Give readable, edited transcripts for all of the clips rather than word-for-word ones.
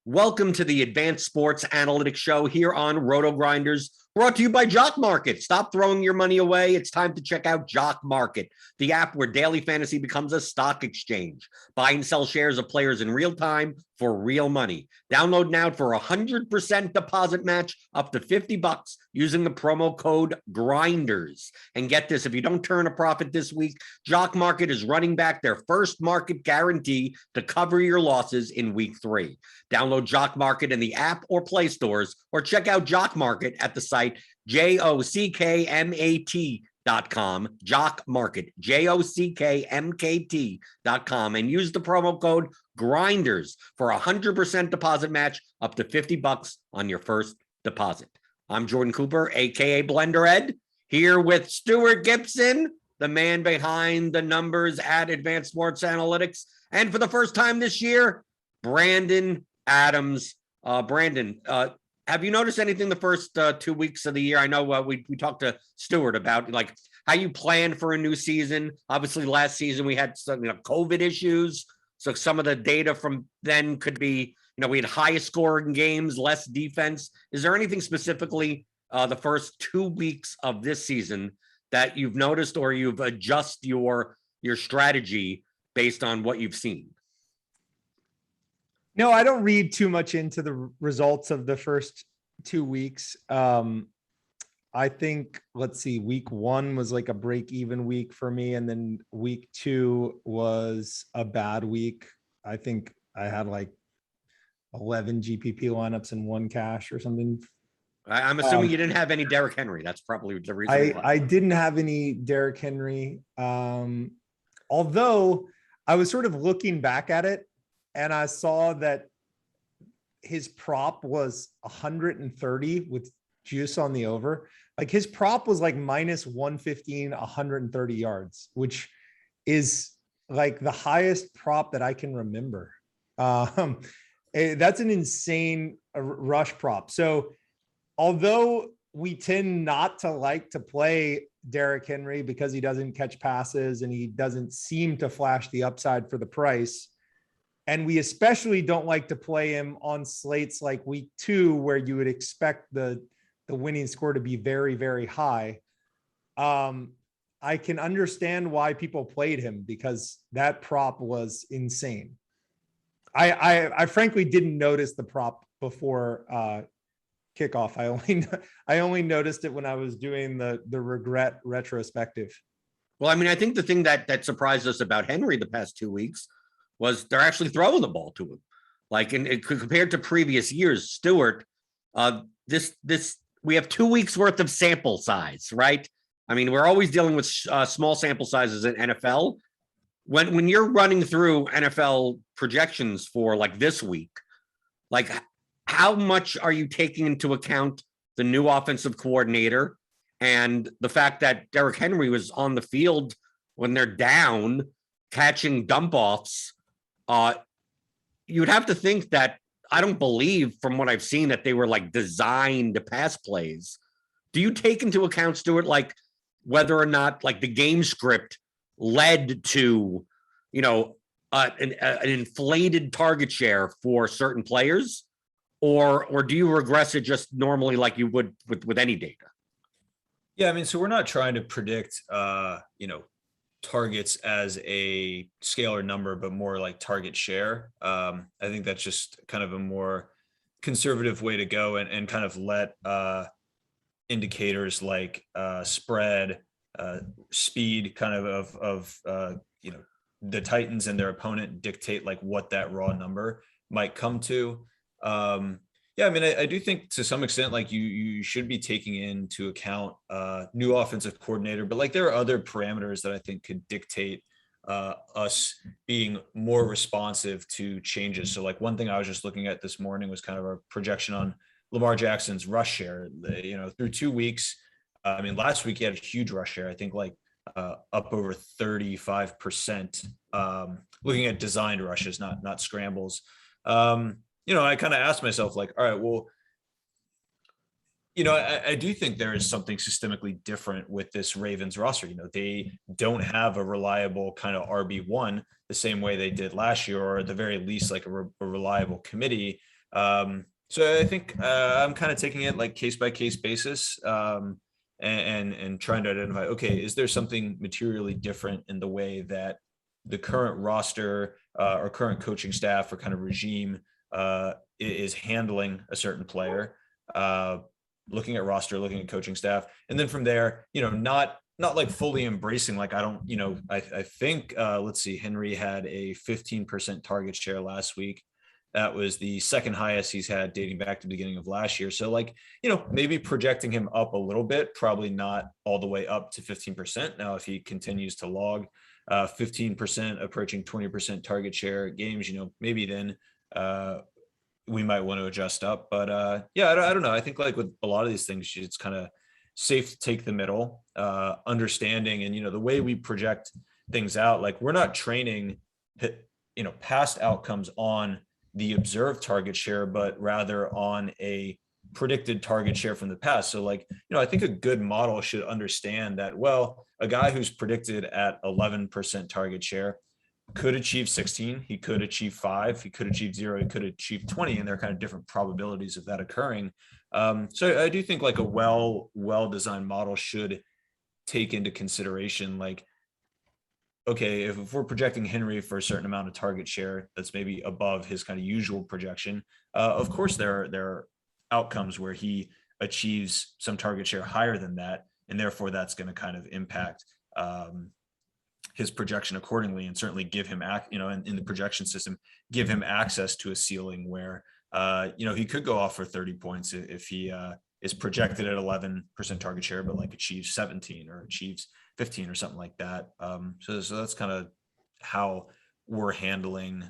Welcome to the Advanced Sports Analytics Show here on Rotogrinders, brought to you by Jock Market. Stop throwing your money away. It's time to check out Jock Market, the app where daily fantasy becomes a stock exchange. Buy and sell shares of players in real time for real money. Download now for a 100% deposit match up to $50 using the promo code GRINDERS. And get this, if you don't turn a profit this week, Jock Market is running back their first market guarantee to cover your losses in week 3. Download Jock Market in the app or Play stores, or check out Jock Market at the site jockmat.com, Jock Market, jockmkt.com, and use the promo code GRINDERS for a 100% deposit match up to $50 on your first deposit. I'm Jordan Cooper, aka Blender Ed, here with Stewart Gibson, the man behind the numbers at Advanced Sports Analytics, and for the first time this year, Brandon Adams. Brandon, have you noticed anything the first 2 weeks of the year? I know we talked to Stewart about like how you plan for a new season. Obviously, last season we had some COVID issues, so some of the data from then could be we had higher scoring games, less defense. Is there anything specifically the first 2 weeks of this season that you've noticed, or you've adjusted your strategy based on what you've seen? No, I don't read too much into the results of the first 2 weeks. I think, let's see, week 1 was like a break-even week for me. And then week 2 was a bad week. I think I had like 11 GPP lineups and 1 cash or something. I'm assuming you didn't have any Derrick Henry. That's probably the reason. I didn't have any Derrick Henry. Although I was sort of looking back at it, and I saw that his prop was 130 with juice on the over. Like his prop was like minus 115, 130 yards, which is like the highest prop that I can remember. That's an insane rush prop. So although we tend not to like to play Derrick Henry because he doesn't catch passes and he doesn't seem to flash the upside for the price, and we especially don't like to play him on slates like week 2, where you would expect the winning score to be very, very high. I can understand why people played him, because that prop was insane. I frankly didn't notice the prop before kickoff. I only noticed it when I was doing the regret retrospective. Well, I mean, I think the thing that surprised us about Henry the past 2 weeks was they're actually throwing the ball to him. Like, compared to previous years, Stewart, we have 2 weeks worth of sample size, right? I mean, we're always dealing with small sample sizes in NFL. When you're running through NFL projections for like this week, like how much are you taking into account the new offensive coordinator and the fact that Derrick Henry was on the field when they're down catching dump offs? You would have to think that, I don't believe from what I've seen that they were like designed to pass plays. Do you take into account, Stewart, like whether or not like the game script led to, an inflated target share for certain players, or do you regress it just normally like you would with any data? Yeah, I mean, so we're not trying to predict, targets as a scalar number, but more like target share. I think that's just kind of a more conservative way to go, and kind of let indicators like spread, speed, kind of the Titans and their opponent dictate like what that raw number might come to. Yeah, I mean, I do think to some extent, like you should be taking into account new offensive coordinator, but like there are other parameters that I think could dictate us being more responsive to changes. So like one thing I was just looking at this morning was kind of a projection on Lamar Jackson's rush share, through 2 weeks. I mean, last week he had a huge rush share, I think like up over 35%, looking at designed rushes, not scrambles. I kind of asked myself like, all right, well, I do think there is something systemically different with this Ravens roster. They don't have a reliable kind of RB1 the same way they did last year, or at the very least, like a reliable committee. So I think I'm kind of taking it like case by case basis, and trying to identify, okay, is there something materially different in the way that the current roster or current coaching staff or kind of regime is handling a certain player? Looking at roster, looking at coaching staff. And then from there, not like fully embracing, like, I don't, I think, let's see, Henry had a 15% target share last week. That was the second highest he's had dating back to the beginning of last year. So like, maybe projecting him up a little bit, probably not all the way up to 15%. Now, if he continues to log 15%, approaching 20% target share games, maybe then, we might want to adjust up, but I don't know. I think like with a lot of these things, it's kind of safe to take the middle, understanding, and the way we project things out, like we're not training, past outcomes on the observed target share, but rather on a predicted target share from the past. So like, I think a good model should understand that, well, a guy who's predicted at 11% target share could achieve 16, he could achieve 5, he could achieve 0, he could achieve 20, and there are kind of different probabilities of that occurring. So I do think like a well-designed model should take into consideration, like, okay, if we're projecting Henry for a certain amount of target share that's maybe above his kind of usual projection, of course there are outcomes where he achieves some target share higher than that, and therefore that's going to kind of impact his projection accordingly, and certainly give him, in the projection system, give him access to a ceiling where, he could go off for 30 points if he is projected at 11% target share, but like achieves 17 or achieves 15 or something like that. So that's kind of how we're handling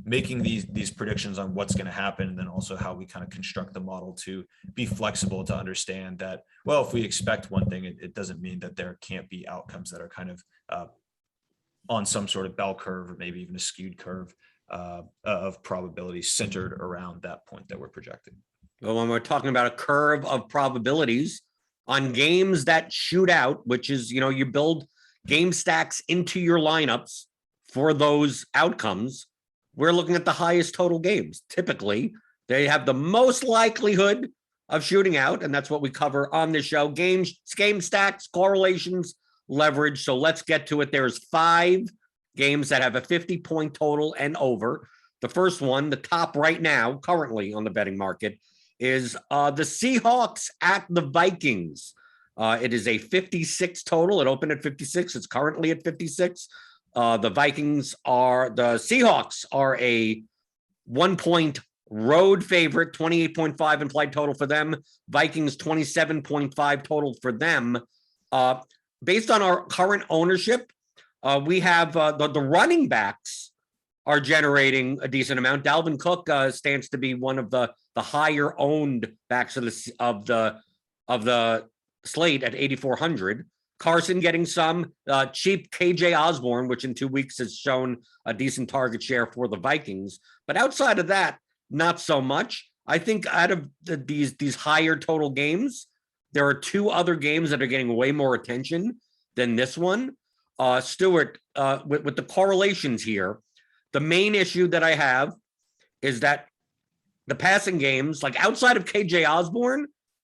making these predictions on what's going to happen, and then also how we kind of construct the model to be flexible, to understand that, well, if we expect one thing, it doesn't mean that there can't be outcomes that are kind of on some sort of bell curve, or maybe even a skewed curve of probability centered around that point that we're projecting. Well, when we're talking about a curve of probabilities on games that shoot out, which is, you build game stacks into your lineups for those outcomes, we're looking at the highest total games. Typically, they have the most likelihood of shooting out, and that's what we cover on this show. Game stacks, correlations, leverage. So let's get to it. There's 5 games that have a 50-point total and over. The first one, the top right now, currently on the betting market, is the Seahawks at the Vikings. It is a 56 total. It opened at 56. It's currently at 56. The Seahawks are a 1-point road favorite, 28.5 implied total for them. Vikings 27.5 total for them. Based on our current ownership, we have the running backs are generating a decent amount. Dalvin Cook stands to be one of the higher owned backs of the slate at 8,400. Carson getting some cheap KJ Osborne, which in 2 weeks has shown a decent target share for the Vikings. But outside of that, not so much. I think out of these higher total games, there are 2 other games that are getting way more attention than this one. Stewart, with the correlations here, the main issue that I have is that the passing games, like outside of KJ Osborne,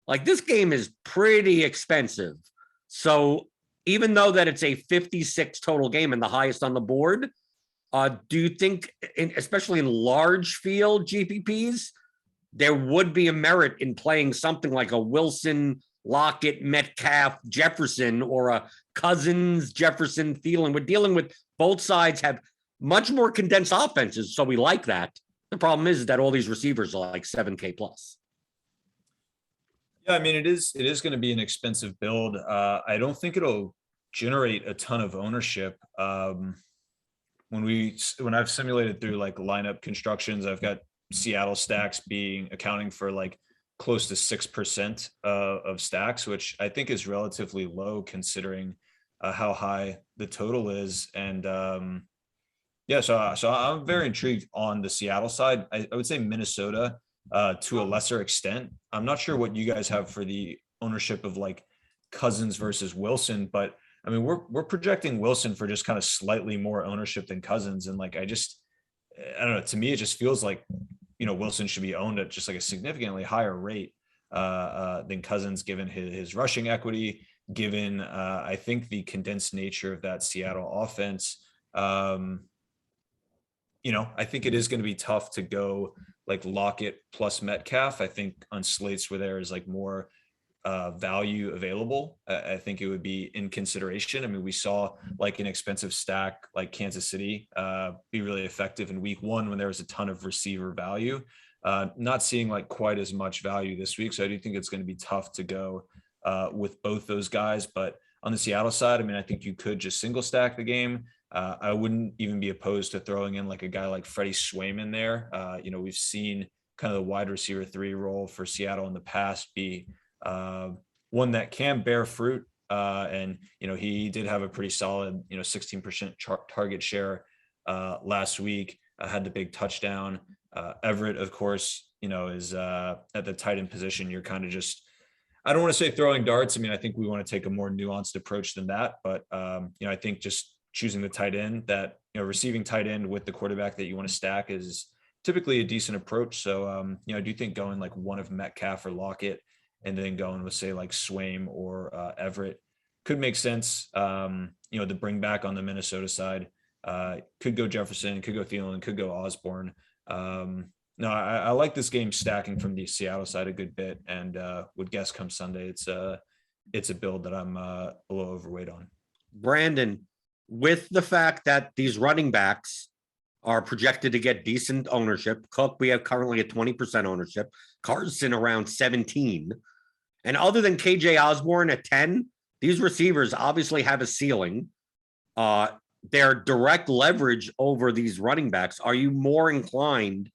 like this game is pretty expensive. So even though that it's a 56 total game and the highest on the board, do you think, especially in large field GPPs, there would be a merit in playing something like a Wilson, Lockett, Metcalf, Jefferson, or a Cousins, Jefferson, Thielen? We're dealing with both sides have much more condensed offenses, so we like that. The problem is that all these receivers are like 7K plus. Yeah, I mean, it is going to be an expensive build. I don't think it'll generate a ton of ownership. When I've simulated through like lineup constructions, I've got Seattle stacks accounting for like close to 6% of stacks, which I think is relatively low considering how high the total is. And so I'm very intrigued on the Seattle side. I would say Minnesota to a lesser extent. I'm not sure what you guys have for the ownership of like Cousins versus Wilson, but I mean, we're projecting Wilson for just kind of slightly more ownership than Cousins. And like, I don't know, to me, it just feels like, Wilson should be owned at just like a significantly higher rate than Cousins, given his rushing equity, given I think the condensed nature of that Seattle offense. I think it is going to be tough to go like Lockett plus Metcalf. I think on slates where there is like more value available, I think it would be in consideration. I mean, we saw like an expensive stack like Kansas City be really effective in week 1 when there was a ton of receiver value. Not seeing like quite as much value this week. So I do think it's going to be tough to go with both those guys. But on the Seattle side, I mean, I think you could just single stack the game. I wouldn't even be opposed to throwing in like a guy like Freddie Swaim in there. We've seen kind of the wide receiver 3 role for Seattle in the past be one that can bear fruit. And he did have a pretty solid, 16% target share last week. Had the big touchdown. Everett, of course, is at the tight end position. You're kind of just, I don't want to say throwing darts. I mean, I think we want to take a more nuanced approach than that. But, I think just choosing the tight end that, receiving tight end with the quarterback that you want to stack is typically a decent approach. So, I do think going like one of Metcalf or Lockett and then going with say like Swaim or Everett could make sense. The bring back on the Minnesota side could go Jefferson, could go Thielen, could go Osborne. No, I like this game stacking from the Seattle side a good bit, and would guess come Sunday it's a build that I'm a little overweight on. Brandon, with the fact that these running backs are projected to get decent ownership, Cook, we have currently at 20% ownership, Carson around 17, and other than KJ Osborne at 10, these receivers obviously have a ceiling. Their direct leverage over these running backs. Are you more inclined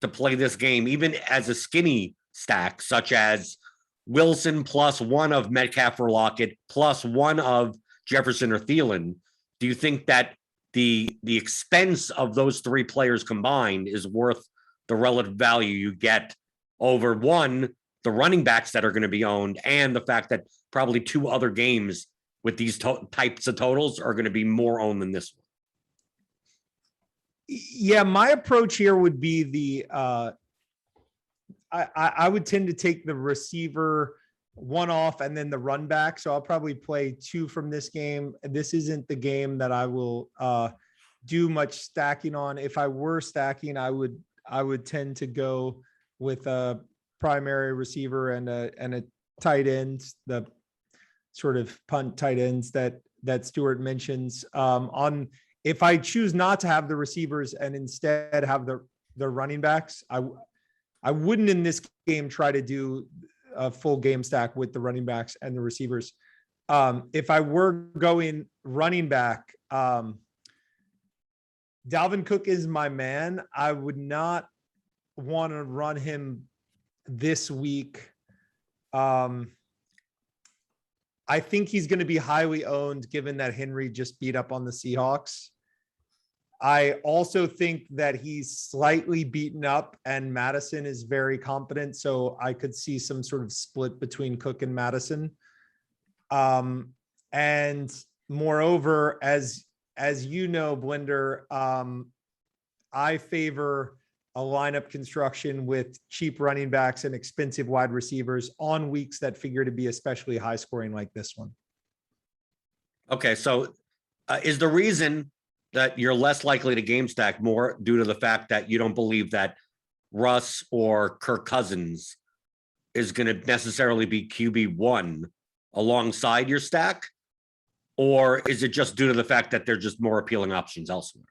to play this game, even as a skinny stack, such as Wilson plus one of Metcalf or Lockett plus one of Jefferson or Thielen? Do you think that the expense of those 3 players combined is worth the relative value you get over one, the running backs that are going to be owned, and the fact that probably 2 other games with these types of totals are going to be more owned than this one? Yeah, my approach here would be I would tend to take the receiver one off and then the run back. So I'll probably play 2 from this game. This isn't the game that I will do much stacking on. If I were stacking, I would tend to go with a primary receiver and a tight end, the sort of punt tight ends that Stewart mentions. If I choose not to have the receivers and instead have the running backs, I wouldn't in this game try to do a full game stack with the running backs and the receivers. If I were going running back, Dalvin Cook is my man. I would not want to run him this week. I think he's going to be highly owned given that Henry just beat up on the Seahawks. I also think that he's slightly beaten up and Madison is very competent. So I could see some sort of split between Cook and Madison. And moreover, as you know, Blender, I favor a lineup construction with cheap running backs and expensive wide receivers on weeks that figure to be especially high scoring like this one. Okay, so is the reason that you're less likely to game stack more due to the fact that you don't believe that Russ or Kirk Cousins is going to necessarily be QB1 alongside your stack? Or is it just due to the fact that they're just more appealing options elsewhere?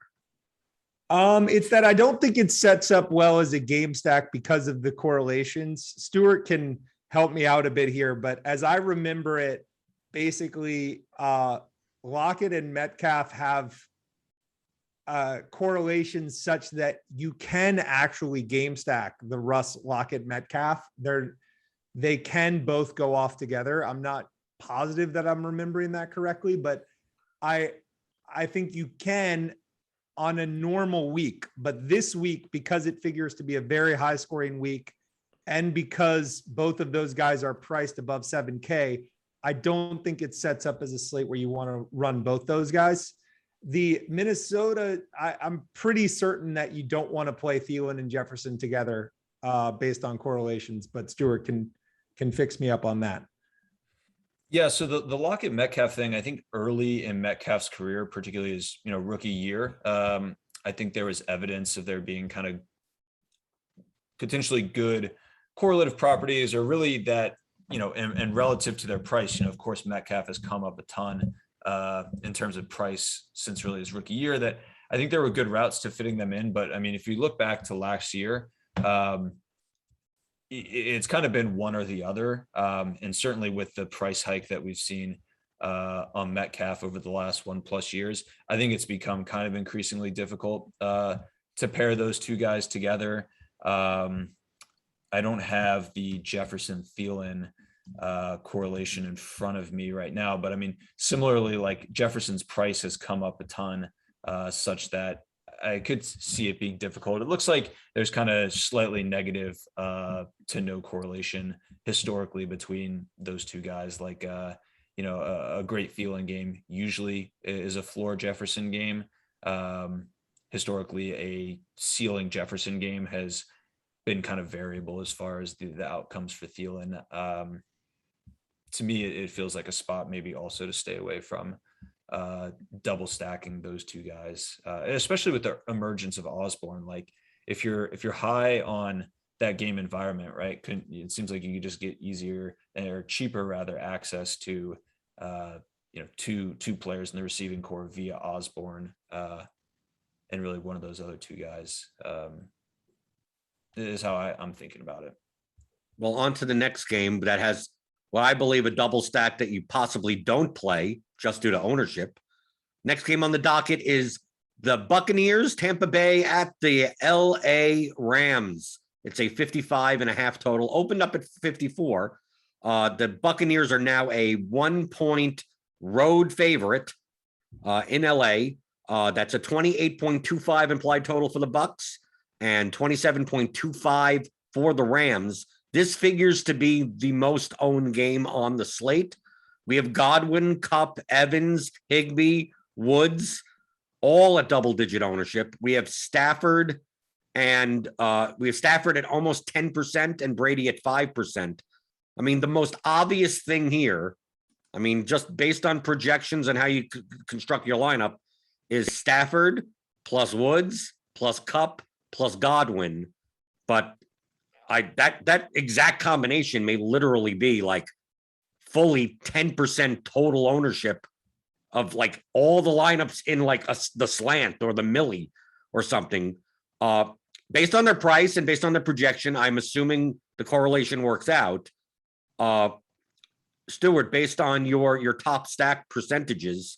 It's that I don't think it sets up well as a game stack because of the correlations. Stewart can help me out a bit here, but as I remember it, basically Lockett and Metcalf have correlations such that you can actually game stack the Russ Lockett Metcalf. They can both go off together. I'm not positive that I'm remembering that correctly, but I think you can on a normal week. But this week, because it figures to be a very high scoring week, and because both of those guys are priced above 7K, I don't think it sets up as a slate where you want to run both those guys. The Minnesota, I'm pretty certain that you don't want to play Thielen and Jefferson together based on correlations, but Stewart can fix me up on that. Yeah, so the Lockett Metcalf thing, I think early in Metcalf's career, particularly his rookie year, I think there was evidence of there being kind of potentially good correlative properties, or really that and relative to their price. Of course, Metcalf has come up a ton in terms of price since really his rookie year. That I think there were good routes to fitting them in, but I mean, if you look back to last year, it's kind of been one or the other. And certainly with the price hike that we've seen on Metcalf over the last 1+ years, I think it's become kind of increasingly difficult to pair those two guys together. I don't have the Jefferson Thielen correlation in front of me right now, but I mean, similarly, like Jefferson's price has come up a ton such that I could see it being difficult. It looks like there's kind of slightly negative to no correlation historically between those two guys. Like, a great Thielen game usually is a floor Jefferson game. Historically, a ceiling Jefferson game has been kind of variable as far as the outcomes for Thielen. To me, it feels like a spot maybe also to stay away from double stacking those two guys, especially with the emergence of Osborne. Like if you're high on that game environment, right? It seems like you could just get easier or cheaper rather access to two players in the receiving core via Osborne and really one of those other two guys. Is how I'm thinking about it. Well, on to the next game that has what I believe a double stack that you possibly don't play just due to ownership. Next game on the docket is the Buccaneers, Tampa Bay at the LA Rams. It's a 55.5 total, opened up at 54. The Buccaneers are now a 1-point road favorite in LA. That's a 28.25 implied total for the Bucs and 27.25 for the Rams. This figures to be the most owned game on the slate. We have Godwin, Kupp, Evans, Higbee, Woods, all at double-digit ownership. We have Stafford and we have Stafford at almost 10% and Brady at 5%. I mean, the most obvious thing here, I mean, just based on projections and how you construct your lineup, is Stafford plus Woods plus Kupp plus Godwin. But that exact combination may literally be like fully 10% total ownership of like all the lineups in like the slant or the millie or something. Based on their price and based on the projection, I'm assuming the correlation works out. Stewart, based on your top stack percentages,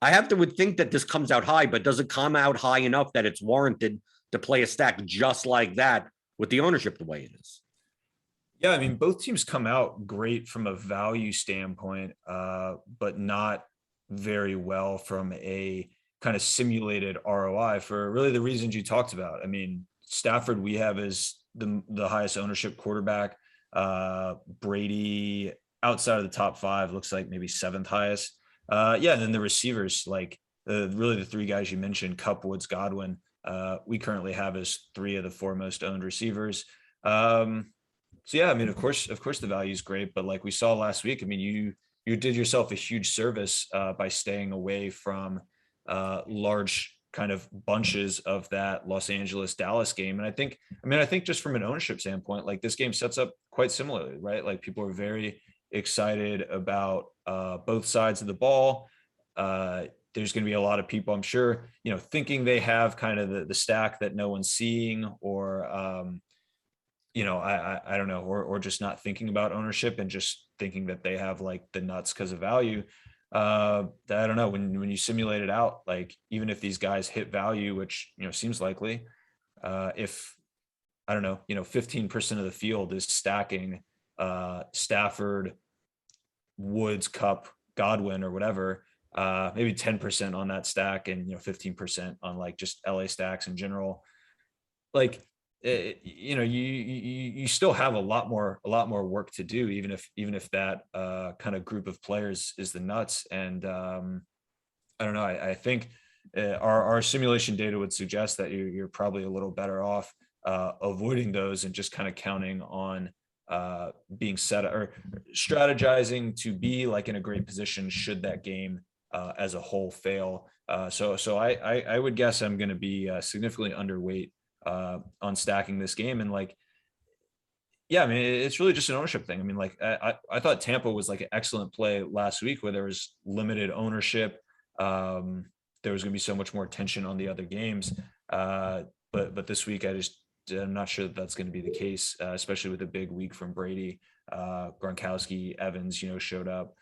I would think that this comes out high, but does it come out high enough that it's warranted to play a stack just like that with the ownership the way it is? Yeah, I mean, both teams come out great from a value standpoint, but not very well from a kind of simulated ROI for really the reasons you talked about. I mean, Stafford, we have as the highest ownership quarterback. Brady, outside of the top 5, looks like maybe 7th highest. And then the receivers, like really the 3 guys you mentioned, Kupp, Woods, Godwin, we currently have as 3 of the 4 most owned receivers. So yeah, I mean, of course the value is great, but like we saw last week, I mean, you did yourself a huge service by staying away from large kind of bunches of that Los Angeles Dallas game. And I think just from an ownership standpoint, like this game sets up quite similarly, right? Like people are very excited about both sides of the ball. There's going to be a lot of people, I'm sure, thinking they have kind of the stack that no one's seeing, or I don't know, or just not thinking about ownership and just thinking that they have like the nuts because of value. I don't know, when you simulate it out, like even if these guys hit value, which, seems likely, if I don't know, 15% of the field is stacking Stafford, Woods, Cup, Godwin, or whatever, maybe 10% on that stack, and 15% on like just LA stacks in general. Like, you still have a lot more work to do, even if that kind of group of players is the nuts. And I don't know. I think our simulation data would suggest that you're probably a little better off avoiding those and just kind of counting on being set or strategizing to be like in a great position should that game as a whole fail. So I would guess I'm going to be significantly underweight on stacking this game. And like, yeah, I mean, it's really just an ownership thing. I mean, like I thought Tampa was like an excellent play last week where there was limited ownership. There was going to be so much more tension on the other games. But this week, I'm not sure that that's going to be the case, especially with a big week from Brady. Gronkowski, Evans, showed up.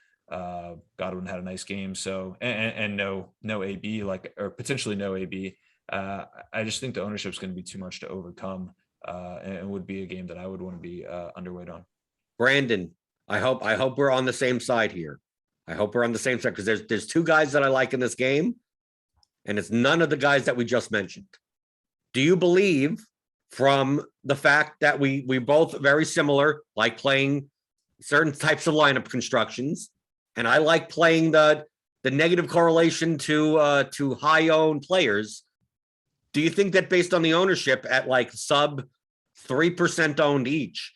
Godwin had a nice game. So, and no AB, or potentially no AB. I just think the ownership is going to be too much to overcome, and would be a game that I would want to be underweight on. Brandon, I hope we're on the same side here. I hope we're on the same side, because there's two guys that I like in this game, and it's none of the guys that we just mentioned. Do you believe, from the fact that we both very similar, like playing certain types of lineup constructions, and I like playing the negative correlation to high owned players? Do you think that based on the ownership at like sub 3% owned each,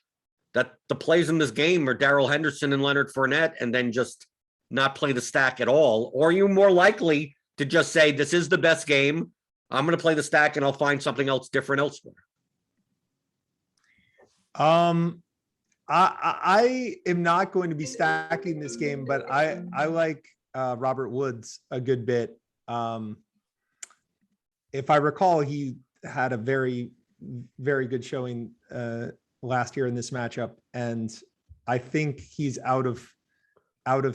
that the plays in this game are Darrell Henderson and Leonard Fournette, and then just not play the stack at all? Or are you more likely to just say, this is the best game, I'm going to play the stack, and I'll find something else different elsewhere? I am not going to be stacking this game, but I like Robert Woods a good bit. If I recall, he had a very, very good showing last year in this matchup, and I think he's out of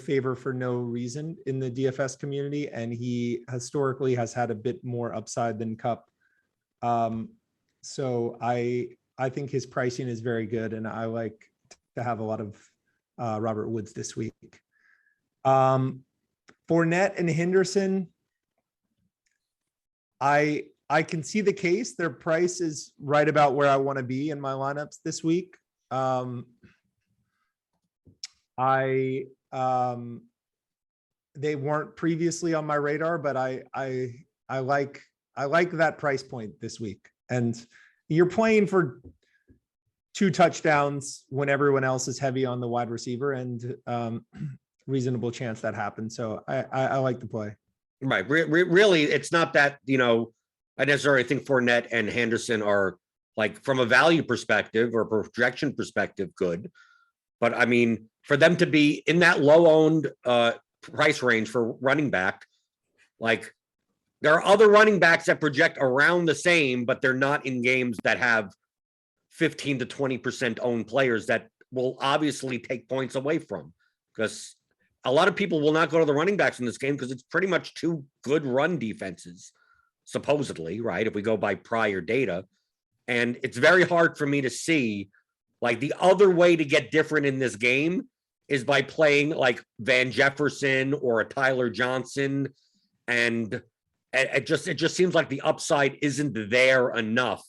favor for no reason in the DFS community, and he historically has had a bit more upside than Cup. So I think his pricing is very good, and I like to have a lot of Robert Woods this week. Fournette and Henderson, I can see the case. Their price is right about where I want to be in my lineups this week. They weren't previously on my radar, but I like that price point this week. And you're playing for 2 touchdowns when everyone else is heavy on the wide receiver, and reasonable chance that happens. So I like the play. Right. Really, it's not that, I necessarily think Fournette and Henderson are, like, from a value perspective or projection perspective, good. But I mean, for them to be in that low owned price range for running back, like, there are other running backs that project around the same, but they're not in games that have 15 to 20% owned players that will obviously take points away from, because a lot of people will not go to the running backs in this game because it's pretty much 2 good run defenses, supposedly, right? If we go by prior data. And it's very hard for me to see, like, the other way to get different in this game is by playing like Van Jefferson or a Tyler Johnson. And it just seems like the upside isn't there enough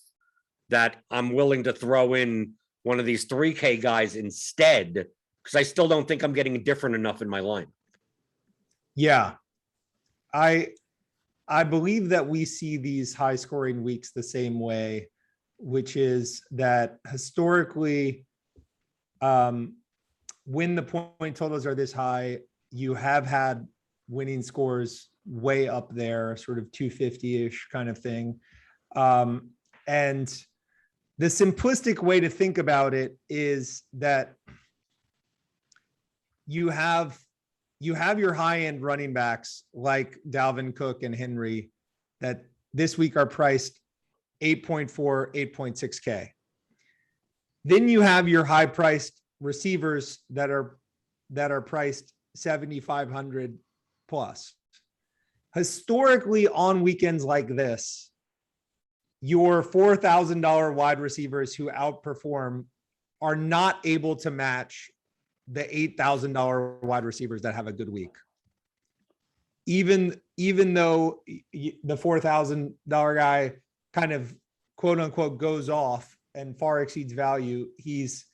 that I'm willing to throw in one of these 3K guys instead, because I still don't think I'm getting different enough in my line. Yeah. I believe that we see these high scoring weeks the same way, which is that historically, when the point totals are this high, you have had winning scores way up there, sort of 250-ish kind of thing. And the simplistic way to think about it is that you have your high-end running backs like Dalvin Cook and Henry that this week are priced 8.4, 8.6K. Then you have your high-priced receivers that are priced 7,500 plus. Historically, on weekends like this, your $4,000 wide receivers who outperform are not able to match the $8,000 wide receivers that have a good week. Even though the $4,000 guy kind of quote unquote goes off and far exceeds value, he's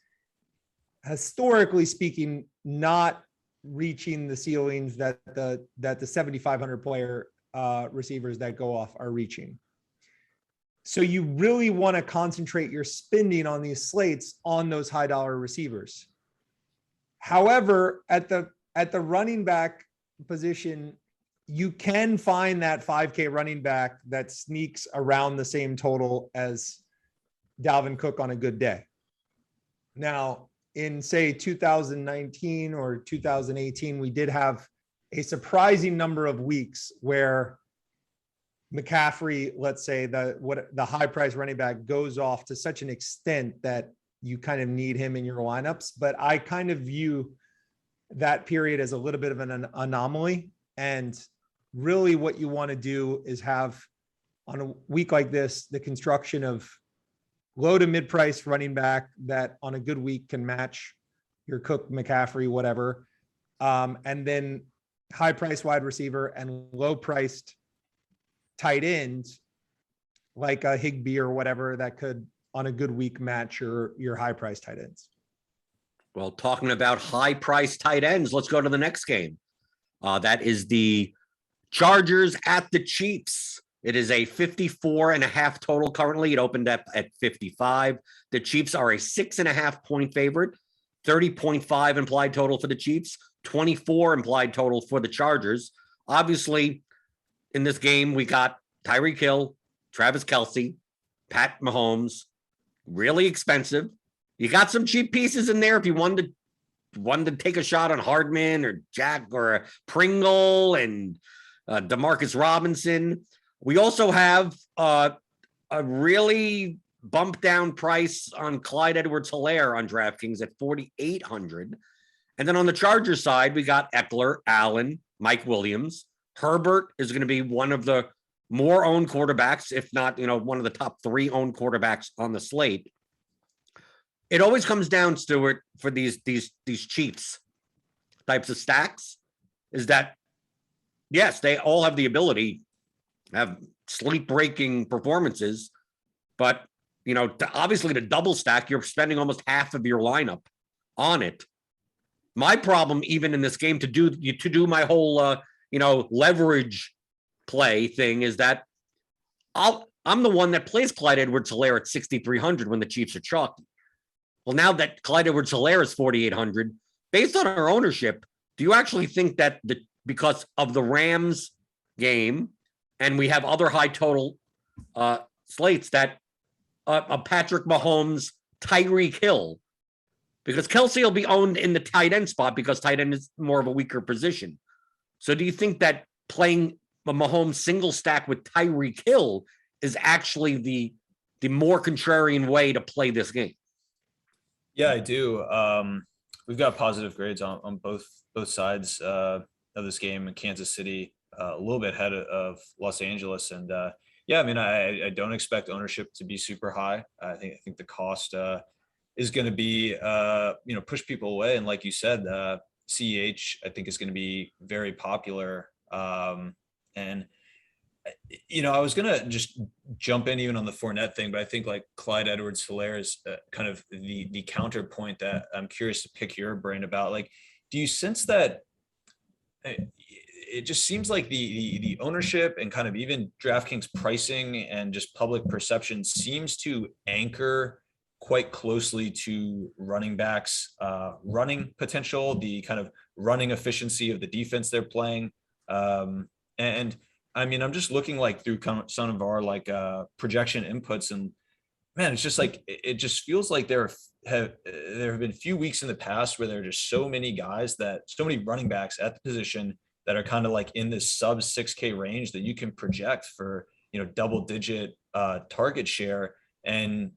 historically speaking not reaching the ceilings that the 7,500 player receivers that go off are reaching. So you really want to concentrate your spending on these slates on those high dollar receivers. However, at the running back position, you can find that 5K running back that sneaks around the same total as Dalvin Cook on a good day. Now, in say 2019 or 2018, we did have a surprising number of weeks where McCaffrey, let's say the high price running back goes off to such an extent that you kind of need him in your lineups. But I kind of view that period as a little bit of an anomaly. And really what you want to do is have on a week like this, the construction of low to mid price running back that on a good week can match your Cook, McCaffrey, whatever. And then high price wide receiver and low priced tight ends like a Higbee or whatever that could on a good week match your high price tight ends. Well, talking about high price tight ends, let's go to the next game. That is the Chargers at the Chiefs. It is a 54.5 total currently. It opened up at 55. The Chiefs are a 6.5 point favorite, 30.5 implied total for the Chiefs, 24 implied total for the Chargers. Obviously, in this game, we got Tyreek Hill, Travis Kelce, Pat Mahomes, really expensive. You got some cheap pieces in there if you wanted to take a shot on Hardman or Jack or Pringle and Demarcus Robinson. We also have a really bumped down price on Clyde Edwards-Helaire on DraftKings at 4,800. And then on the Chargers side, we got Eckler, Allen, Mike Williams. Herbert is going to be one of the more owned quarterbacks, if not, one of the top 3 owned quarterbacks on the slate. It always comes down, Stewart, for these Chiefs types of stacks, is that yes, they all have the ability to have sleep-breaking performances, but obviously to double stack, you're spending almost half of your lineup on it. My problem, even in this game, to do my whole leverage play thing, is that I'm the one that plays Clyde Edwards-Helaire at 6,300 when the Chiefs are chalky. Well, now that Clyde Edwards-Helaire is 4,800, based on our ownership, do you actually think that because of the Rams game and we have other high total slates that Patrick Mahomes, Tyreek Hill, because Kelce will be owned in the tight end spot because tight end is more of a weaker position. So do you think that playing a Mahomes single stack with Tyreek Hill is actually the more contrarian way to play this game? Yeah, I do. We've got positive grades on both sides of this game in Kansas City, a little bit ahead of Los Angeles. And yeah, I mean, I don't expect ownership to be super high. I think the cost is going to be, push people away. And like you said, CEH, I think, is going to be very popular. And I was going to just jump in even on the Fournette thing, but I think like Clyde Edwards-Helaire is kind of the counterpoint that I'm curious to pick your brain about. Like, do you sense that it just seems like the ownership and kind of even DraftKings pricing and just public perception seems to anchor quite closely to running backs, running potential, the kind of running efficiency of the defense they're playing. And I mean, I'm just looking like through some of our like projection inputs, and man, it's just like, it just feels like there have been few weeks in the past where there are just so many running backs at the position that are kind of like in this sub 6K range that you can project for, double digit target share. And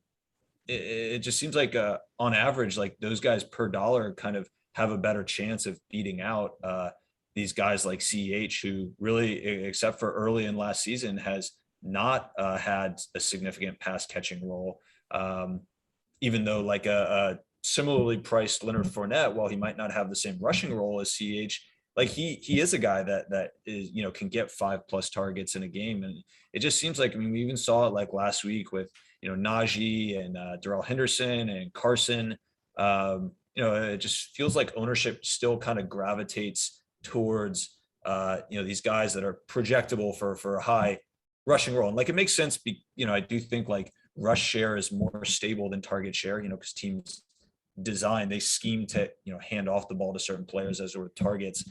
it just seems like on average, like those guys per dollar kind of have a better chance of beating out these guys like CEH, who really, except for early in last season, has not had a significant pass catching role. Even though like a similarly priced Leonard Fournette, while he might not have the same rushing role as CEH, like he is a guy that is, you know, can get 5+ targets in a game. And it just seems like, I mean, we even saw it like last week with, you know, Najee and Darrell Henderson and Carson. You know, it just feels like ownership still kind of gravitates towards, you know, these guys that are projectable for a high rushing role. And like, it makes sense. You know, I do think like rush share is more stable than target share, you know, because teams they scheme to, you know, hand off the ball to certain players as sort of targets.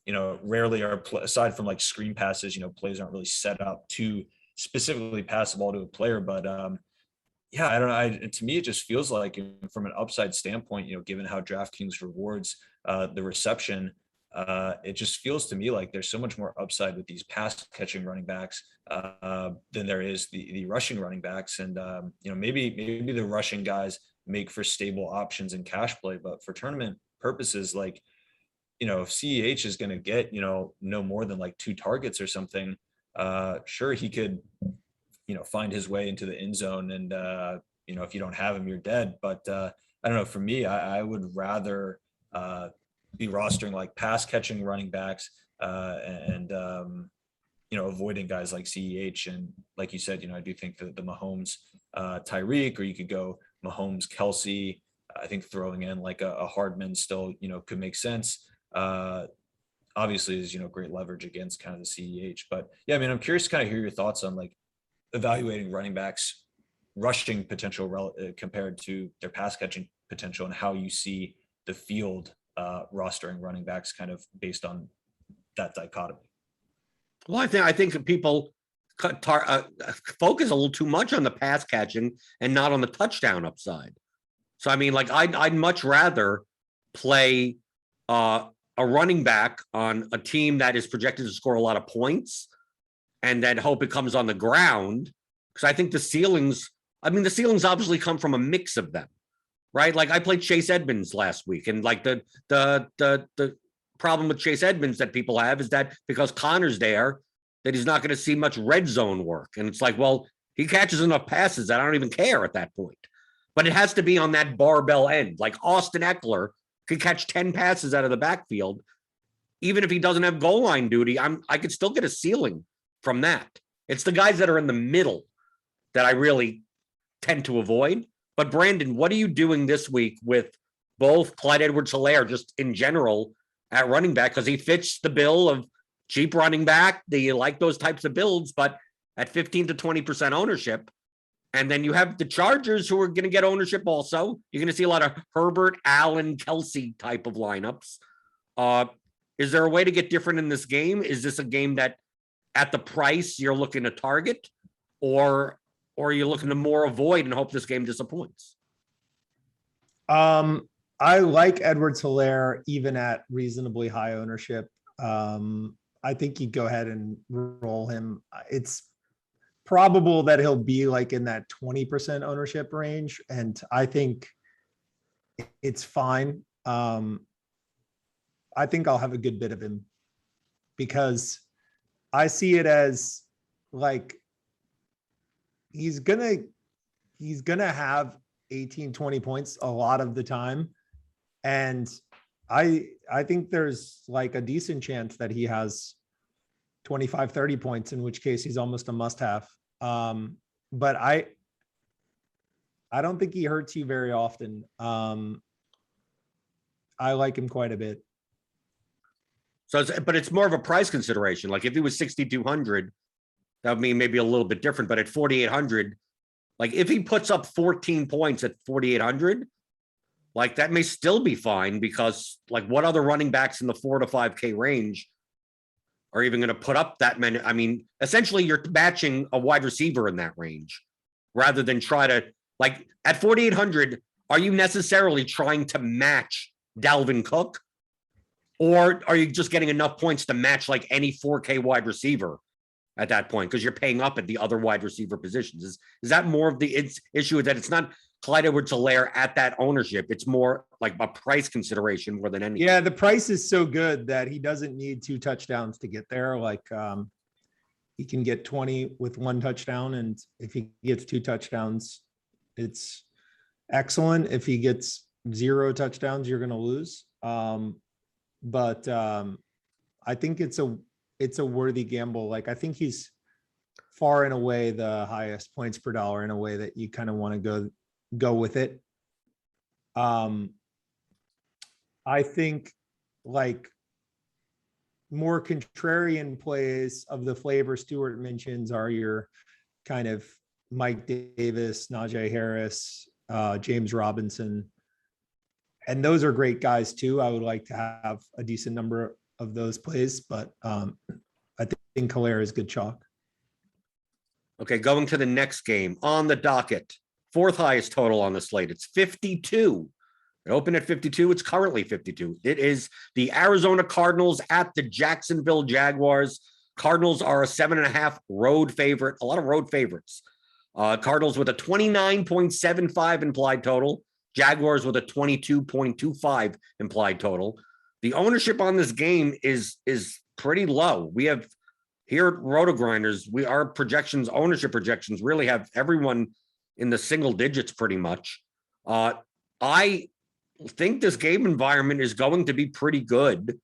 You know, rarely are, aside from like screen passes, you know, plays aren't really set up to specifically pass the ball to a player. But yeah, I don't know. To me, it just feels like from an upside standpoint, you know, given how DraftKings rewards the reception, it just feels to me like there's so much more upside with these pass catching running backs than there is the rushing running backs. And you know, maybe the rushing guys make for stable options in cash play, but for tournament purposes, like, you know, if CEH is going to get, you know, no more than like 2 targets or something, sure, he could, you know, find his way into the end zone. And, you know, if you don't have him, you're dead. But I don't know, for me, I would rather be rostering like pass catching running backs and you know, avoiding guys like CEH. And like you said, you know, I do think that the Mahomes Tyreek, or you could go Mahomes Kelsey. I think throwing in like a Hardman still, you know, could make sense. Obviously is, you know, great leverage against kind of the CEH. But yeah, I mean, I'm curious to kind of hear your thoughts on like evaluating running backs rushing potential compared to their pass catching potential, and how you see the field rostering running backs kind of based on that dichotomy. Well, I think that people focus a little too much on the pass catching and not on the touchdown upside. So, I mean, like I'd much rather play a running back on a team that is projected to score a lot of points and then hope it comes on the ground. Because I think the ceilings obviously come from a mix of them, right? Like I played Chase Edmonds last week, and like the problem with Chase Edmonds that people have is that because Connor's there, that he's not going to see much red zone work. And it's like, well, he catches enough passes that I don't even care at that point. But it has to be on that barbell end. Like Austin Eckler could catch 10 passes out of the backfield. Even if he doesn't have goal line duty, I could still get a ceiling from that. It's the guys that are in the middle that I really tend to avoid. But Brandon, what are you doing this week with both Clyde Edwards-Helaire just in general at running back? Because he fits the bill of cheap running back. Do you like those types of builds? But at 15 to 20% ownership, and then you have the Chargers who are going to get ownership also. You're going to see a lot of Herbert, Allen, Kelsey type of lineups. Is there a way to get different in this game? Is this a game that at the price you're looking to target, or are you looking to more avoid and hope this game disappoints? I like Edwards-Helaire even at reasonably high ownership. I think you'd go ahead and roll him. It's probable that he'll be like in that 20% ownership range, and I think it's fine. I think I'll have a good bit of him because I see it as like he's gonna have 18, 20 points a lot of the time. And I think there's like a decent chance that he has 25, 30 points, in which case he's almost a must-have. But I don't think he hurts you very often. I like him quite a bit. So, but it's more of a price consideration. Like if he was 6,200, that would mean maybe a little bit different. But at 4,800, like if he puts up 14 points at 4,800, like that may still be fine, because like what other running backs in the 4 to 5K range are even going to put up that many? I mean, essentially you're matching a wide receiver in that range rather than try to, like at 4,800, are you necessarily trying to match Dalvin Cook? Or are you just getting enough points to match like any 4K wide receiver at that point? Because you're paying up at the other wide receiver positions. Is that more of the issue, that it's not Clyde Edwards-Helaire at that ownership. It's more like a price consideration more than anything. Yeah, the price is so good that he doesn't need 2 touchdowns to get there. Like he can get 20 with 1 touchdown, and if he gets 2 touchdowns, it's excellent. If he gets 0 touchdowns, you're going to lose. But I think it's a worthy gamble. Like I think he's far and away the highest points per dollar in a way that you kind of want to go with it. I think like more contrarian plays of the flavor Stewart mentions are your kind of Mike Davis, Najee Harris, James Robinson. And those are great guys too. I would like to have a decent number of those plays, but I think Helaire is good chalk. Okay, going to the next game on the docket. 4th highest total on the slate. It's 52. It opened at 52. It's currently 52. It is the Arizona Cardinals at the Jacksonville Jaguars. Cardinals are a 7.5 road favorite. A lot of road favorites. Cardinals with a 29.75 implied total. Jaguars with a 22.25 implied total. The ownership on this game is pretty low. We have here at Rotogrinders, our projections, ownership projections, really have everyone in the single digits pretty much. I think this game environment is going to be pretty good.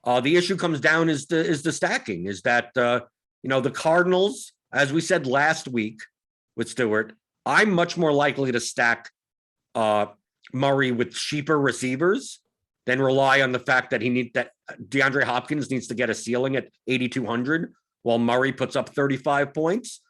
The issue comes down is the stacking. Is that the Cardinals, as we said last week with Stewart, I'm much more likely to stack Murray with cheaper receivers than rely on the fact that DeAndre Hopkins needs to get a ceiling at 8,200 while Murray puts up 35 points.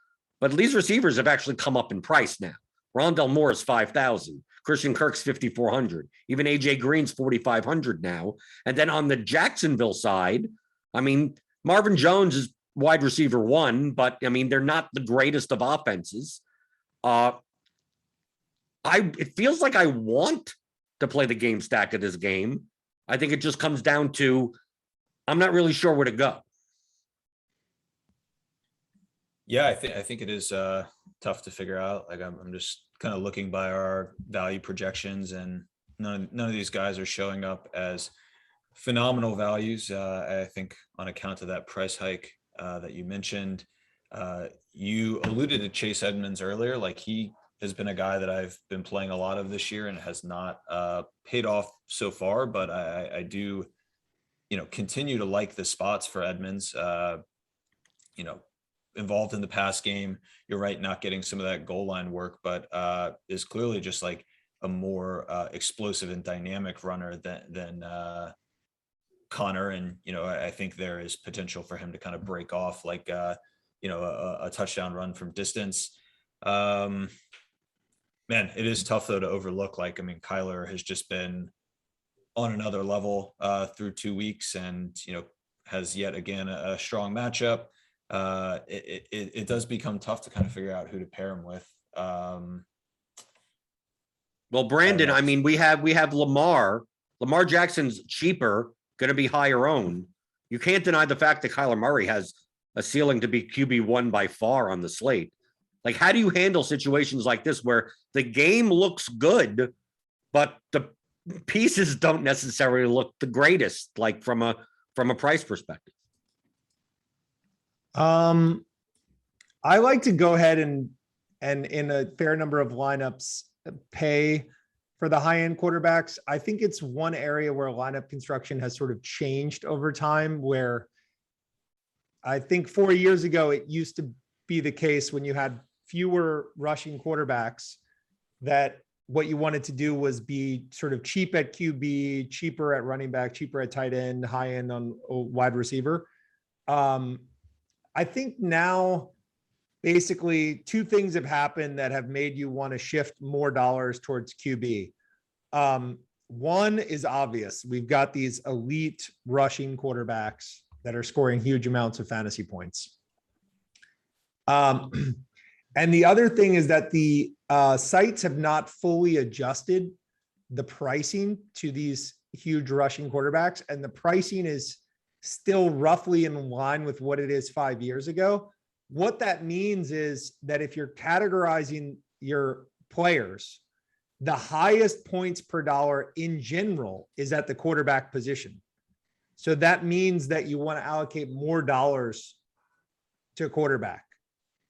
But these receivers have actually come up in price now. Rondell Moore is 5,000. Christian Kirk's 5,400. Even AJ Green's 4,500 now. And then on the Jacksonville side, I mean, Marvin Jones is wide receiver 1, but I mean, they're not the greatest of offenses. It feels like I want to play the game stack of this game. I think it just comes down to, I'm not really sure where to go. Yeah, I think it is tough to figure out. Like I'm just kind of looking by our value projections, and none of these guys are showing up as phenomenal values. I think on account of that price hike that you mentioned. You alluded to Chase Edmonds earlier. Like he has been a guy that I've been playing a lot of this year and has not paid off so far, but I do, continue to like the spots for Edmonds. Involved in the pass game. You're right, not getting some of that goal line work, but is clearly just like a more explosive and dynamic runner than Connor. And, I think there is potential for him to kind of break off like, a touchdown run from distance. Man, it is tough though to overlook. Like, I mean, Kyler has just been on another level through 2 weeks and, has yet again a strong matchup. It does become tough to kind of figure out who to pair him with. Well, Brandon, I mean, we have Lamar Jackson's cheaper, going to be higher owned. You can't deny the fact that Kyler Murray has a ceiling to be QB1 by far on the slate. Like, how do you handle situations like this where the game looks good, but the pieces don't necessarily look the greatest, like from a price perspective? I like to go ahead and in a fair number of lineups pay for the high-end quarterbacks. I think it's one area where lineup construction has sort of changed over time, where I think 4 years ago, it used to be the case when you had fewer rushing quarterbacks that what you wanted to do was be sort of cheap at QB, cheaper at running back, cheaper at tight end, high end on wide receiver. I think now basically two things have happened that have made you want to shift more dollars towards QB. One is obvious. We've got these elite rushing quarterbacks that are scoring huge amounts of fantasy points. And the other thing is that the sites have not fully adjusted the pricing to these huge rushing quarterbacks. And the pricing is still roughly in line with what it is 5 years ago. What that means is that if you're categorizing your players the highest points per dollar in general is at the quarterback position. So that means that you want to allocate more dollars to quarterback.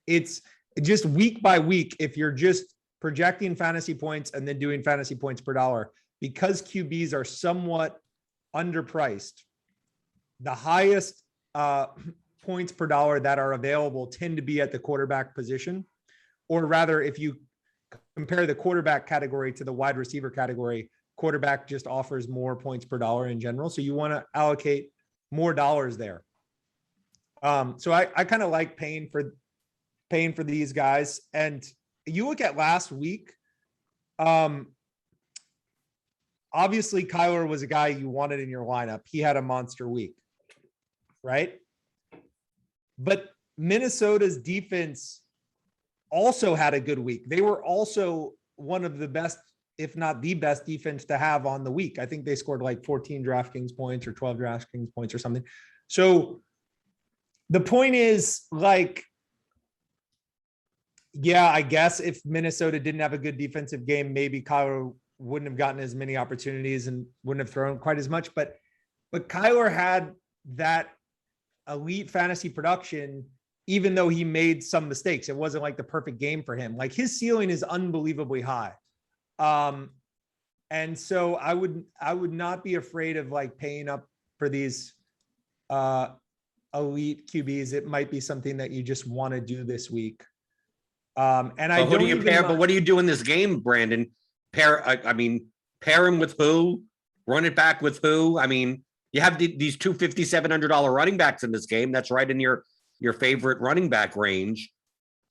It's just week by week. If you're just projecting fantasy points and then doing fantasy points per dollar, because QBs are somewhat underpriced, the highest points per dollar that are available tend to be at the quarterback position. Or rather, if you compare the quarterback category to the wide receiver category, quarterback just offers more points per dollar in general. So you want to allocate more dollars there. So I kind of like paying for these guys. And you look at last week, obviously Kyler was a guy you wanted in your lineup. He had a monster week, right? But Minnesota's defense also had a good week. They were also one of the best, if not the best defense to have on the week. I think they scored like 14 DraftKings points or 12 DraftKings points or something. So the point is, like, yeah, I guess if Minnesota didn't have a good defensive game, maybe Kyler wouldn't have gotten as many opportunities and wouldn't have thrown quite as much. But Kyler had that elite fantasy production, even though he made some mistakes. It wasn't like the perfect game for him. Like, his ceiling is unbelievably high. And so I would not be afraid of like paying up for these elite QBs. It might be something that you just want to do this week. And I who do you pair? But what do you do in this game, Brandon? Pair him with who? Run it back with who? I mean, you have these two $5,700 running backs in this game. That's right in your favorite running back range.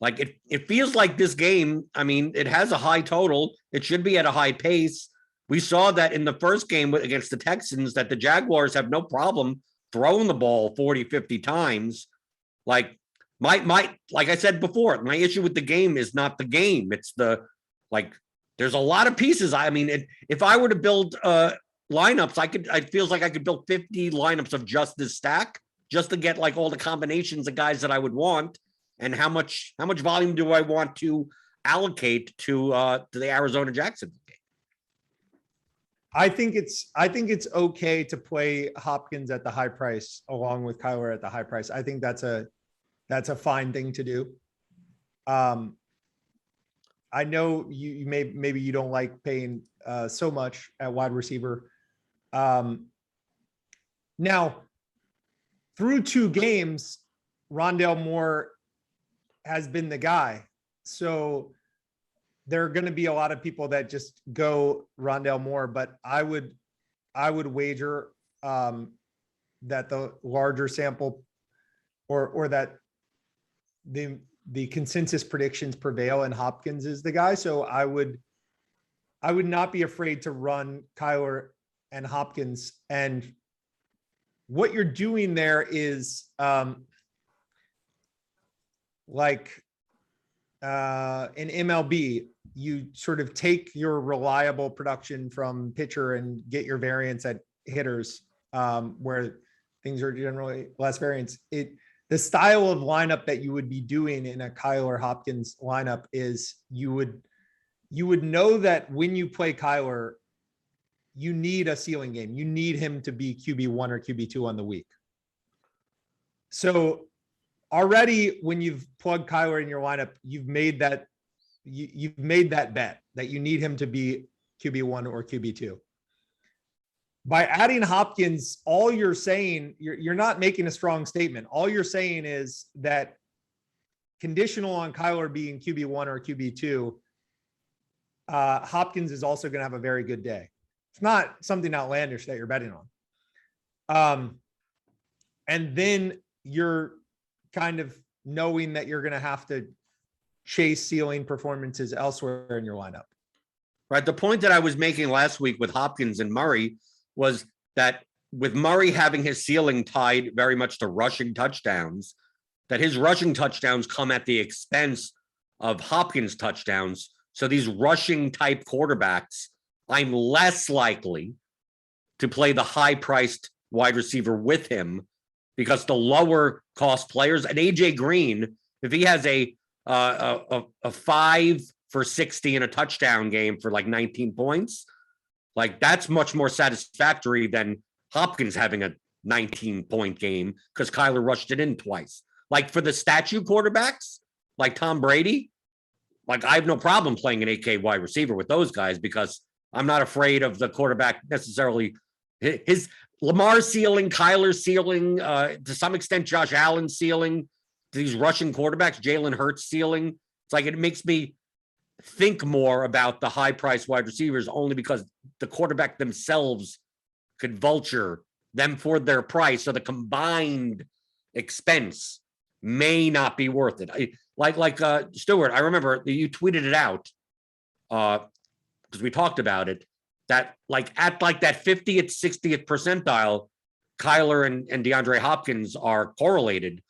Like, it feels like this game, I mean, it has a high total. It should be at a high pace. We saw that in the first game against the Texans, that the Jaguars have no problem throwing the ball 40, 50 times. Like, like I said before, my issue with the game is not the game. It's there's a lot of pieces. I mean, if I were to build lineups, it feels like I could build 50 lineups of just this stack, just to get like all the combinations of guys that I would want. And how much volume do I want to allocate to the Arizona Jacksonville game? I think it's okay to play Hopkins at the high price along with Kyler at the high price. I think that's a fine thing to do. I know maybe you don't like paying so much at wide receiver. Now, through 2 games, Rondale Moore has been the guy. So there are going to be a lot of people that just go Rondale Moore, but I would wager that the larger sample or that the consensus predictions prevail and Hopkins is the guy. So I would not be afraid to run Kyler and Hopkins. And what you're doing there is in MLB, you sort of take your reliable production from pitcher and get your variance at hitters, where things are generally less variance. The style of lineup that you would be doing in a Kyler Hopkins lineup is you would know that when you play Kyler, you need a ceiling game. You need him to be QB1 or QB2 on the week. So already when you've plugged Kyler in your lineup, you've made that bet that you need him to be QB1 or QB2. By adding Hopkins, all you're saying, you're not making a strong statement. All you're saying is that conditional on Kyler being QB1 or QB2, Hopkins is also going to have a very good day. It's not something outlandish that you're betting on. And then you're kind of knowing that you're going to have to chase ceiling performances elsewhere in your lineup. Right. The point that I was making last week with Hopkins and Murray was that with Murray having his ceiling tied very much to rushing touchdowns, that his rushing touchdowns come at the expense of Hopkins touchdowns. So these rushing type quarterbacks, I'm less likely to play the high priced wide receiver with him, because the lower cost players, and AJ Green, if he has a 5 for 60 in a touchdown game for like 19 points. Like that's much more satisfactory than Hopkins having a 19-point game because Kyler rushed it in twice. Like for the statue quarterbacks, like Tom Brady, like I have no problem playing an 8K wide receiver with those guys because I'm not afraid of the quarterback necessarily. His Lamar's ceiling, Kyler's ceiling, to some extent, Josh Allen's ceiling, these Russian quarterbacks, Jalen Hurts ceiling. It's like it makes me think more about the high price wide receivers only because the quarterback themselves could vulture them for their price. So the combined expense may not be worth it. Like Stewart, I remember you tweeted it out because we talked about it, that like at like that 50th, 60th percentile, Kyler and DeAndre Hopkins are correlated,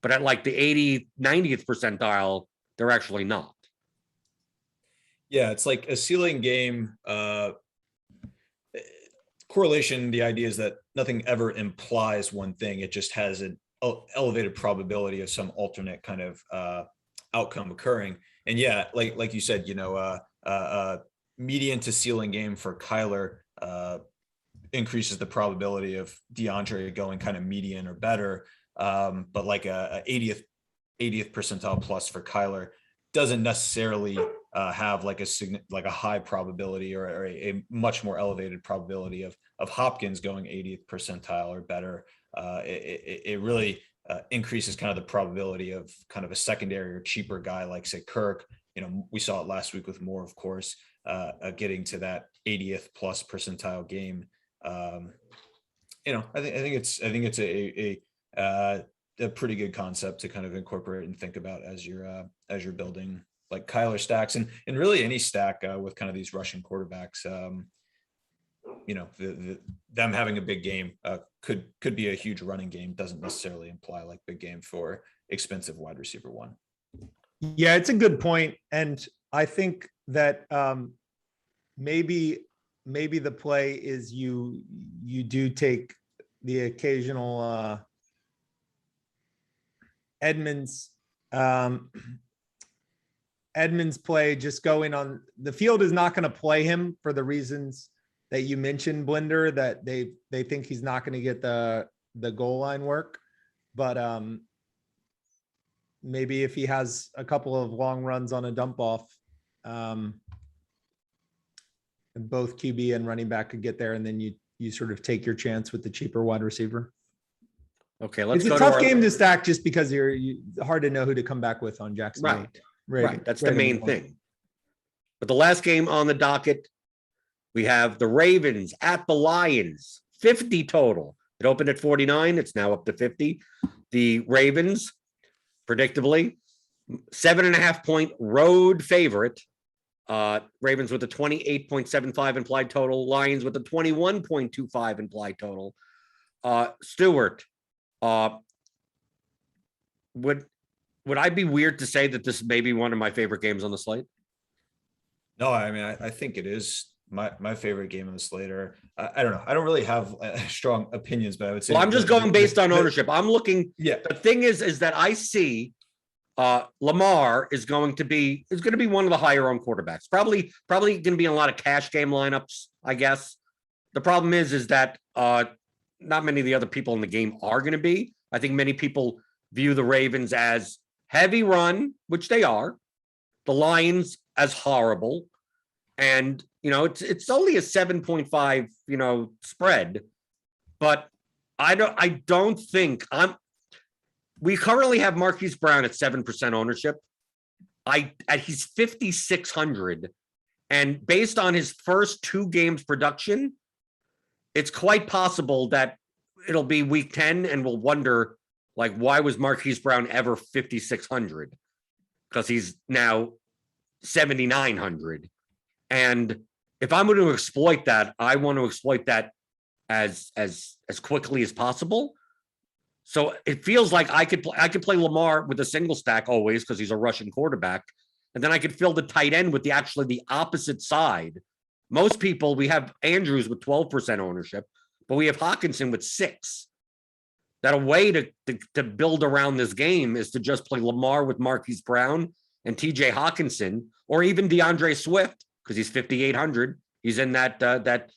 but at like the 80th, 90th percentile, they're actually not. Yeah, it's like a ceiling game. Correlation, the idea is that nothing ever implies one thing. It just has an elevated probability of some alternate kind of outcome occurring. And yeah, like you said, median to ceiling game for Kyler increases the probability of DeAndre going kind of median or better. But like a 80th percentile plus for Kyler doesn't necessarily have like a high probability or a much more elevated probability of Hopkins going 80th percentile or better. It really increases kind of the probability of kind of a secondary or cheaper guy like say Kirk. We saw it last week with Moore, of course, getting to that 80th plus percentile game. I think it's a pretty good concept to kind of incorporate and think about as you're building like Kyler stacks and really any stack with kind of these Russian quarterbacks. Them having a big game could be a huge running game. Doesn't necessarily imply like big game for expensive wide receiver one. Yeah, it's a good point. And I think that maybe the play is you do take the occasional Edmonds play, just going on the field is not going to play him for the reasons that you mentioned, Blender, that they think he's not going to get the goal line work. But maybe if he has a couple of long runs on a dump off, and both QB and running back could get there, and then you sort of take your chance with the cheaper wide receiver. Okay, let's it's go a tough game to stack just because you're hard to know who to come back with on Jackson. Right. That's the main thing. But the last game on the docket, we have the Ravens at the Lions, 50 total. It opened at 49. It's now up to 50. The Ravens, predictably, 7.5-point road favorite. Ravens with a 28.75 implied total. Lions with a 21.25 implied total. Stewart, would I be weird to say that this may be one of my favorite games on the slate? No, I mean, I think it is my favorite game on the slate. Or I don't know. I don't really have strong opinions, but I would say. Well, I'm just going based on ownership. I'm looking. Yeah. The thing is that I see Lamar is going to be one of the higher owned quarterbacks. Probably going to be in a lot of cash game lineups, I guess. The problem is that not many of the other people in the game are going to be. I think many people view the Ravens as heavy run, which they are. The Lions as horrible. And, it's only a 7.5, spread. But I don't think we currently have Marquise Brown at 7% ownership. He's 5,600. And based on his first 2 games production, it's quite possible that it'll be week 10 and we'll wonder, like, why was Marquise Brown ever 5,600? Because he's now 7,900. And if I'm going to exploit that, I want to exploit that as quickly as possible. So it feels like I could play Lamar with a single stack always because he's a Russian quarterback. And then I could fill the tight end with the opposite side. Most people, we have Andrews with 12% ownership, but we have Hawkinson with 6%. That a way to build around this game is to just play Lamar with Marquise Brown and TJ Hawkinson, or even DeAndre Swift, because he's 5,800. He's in that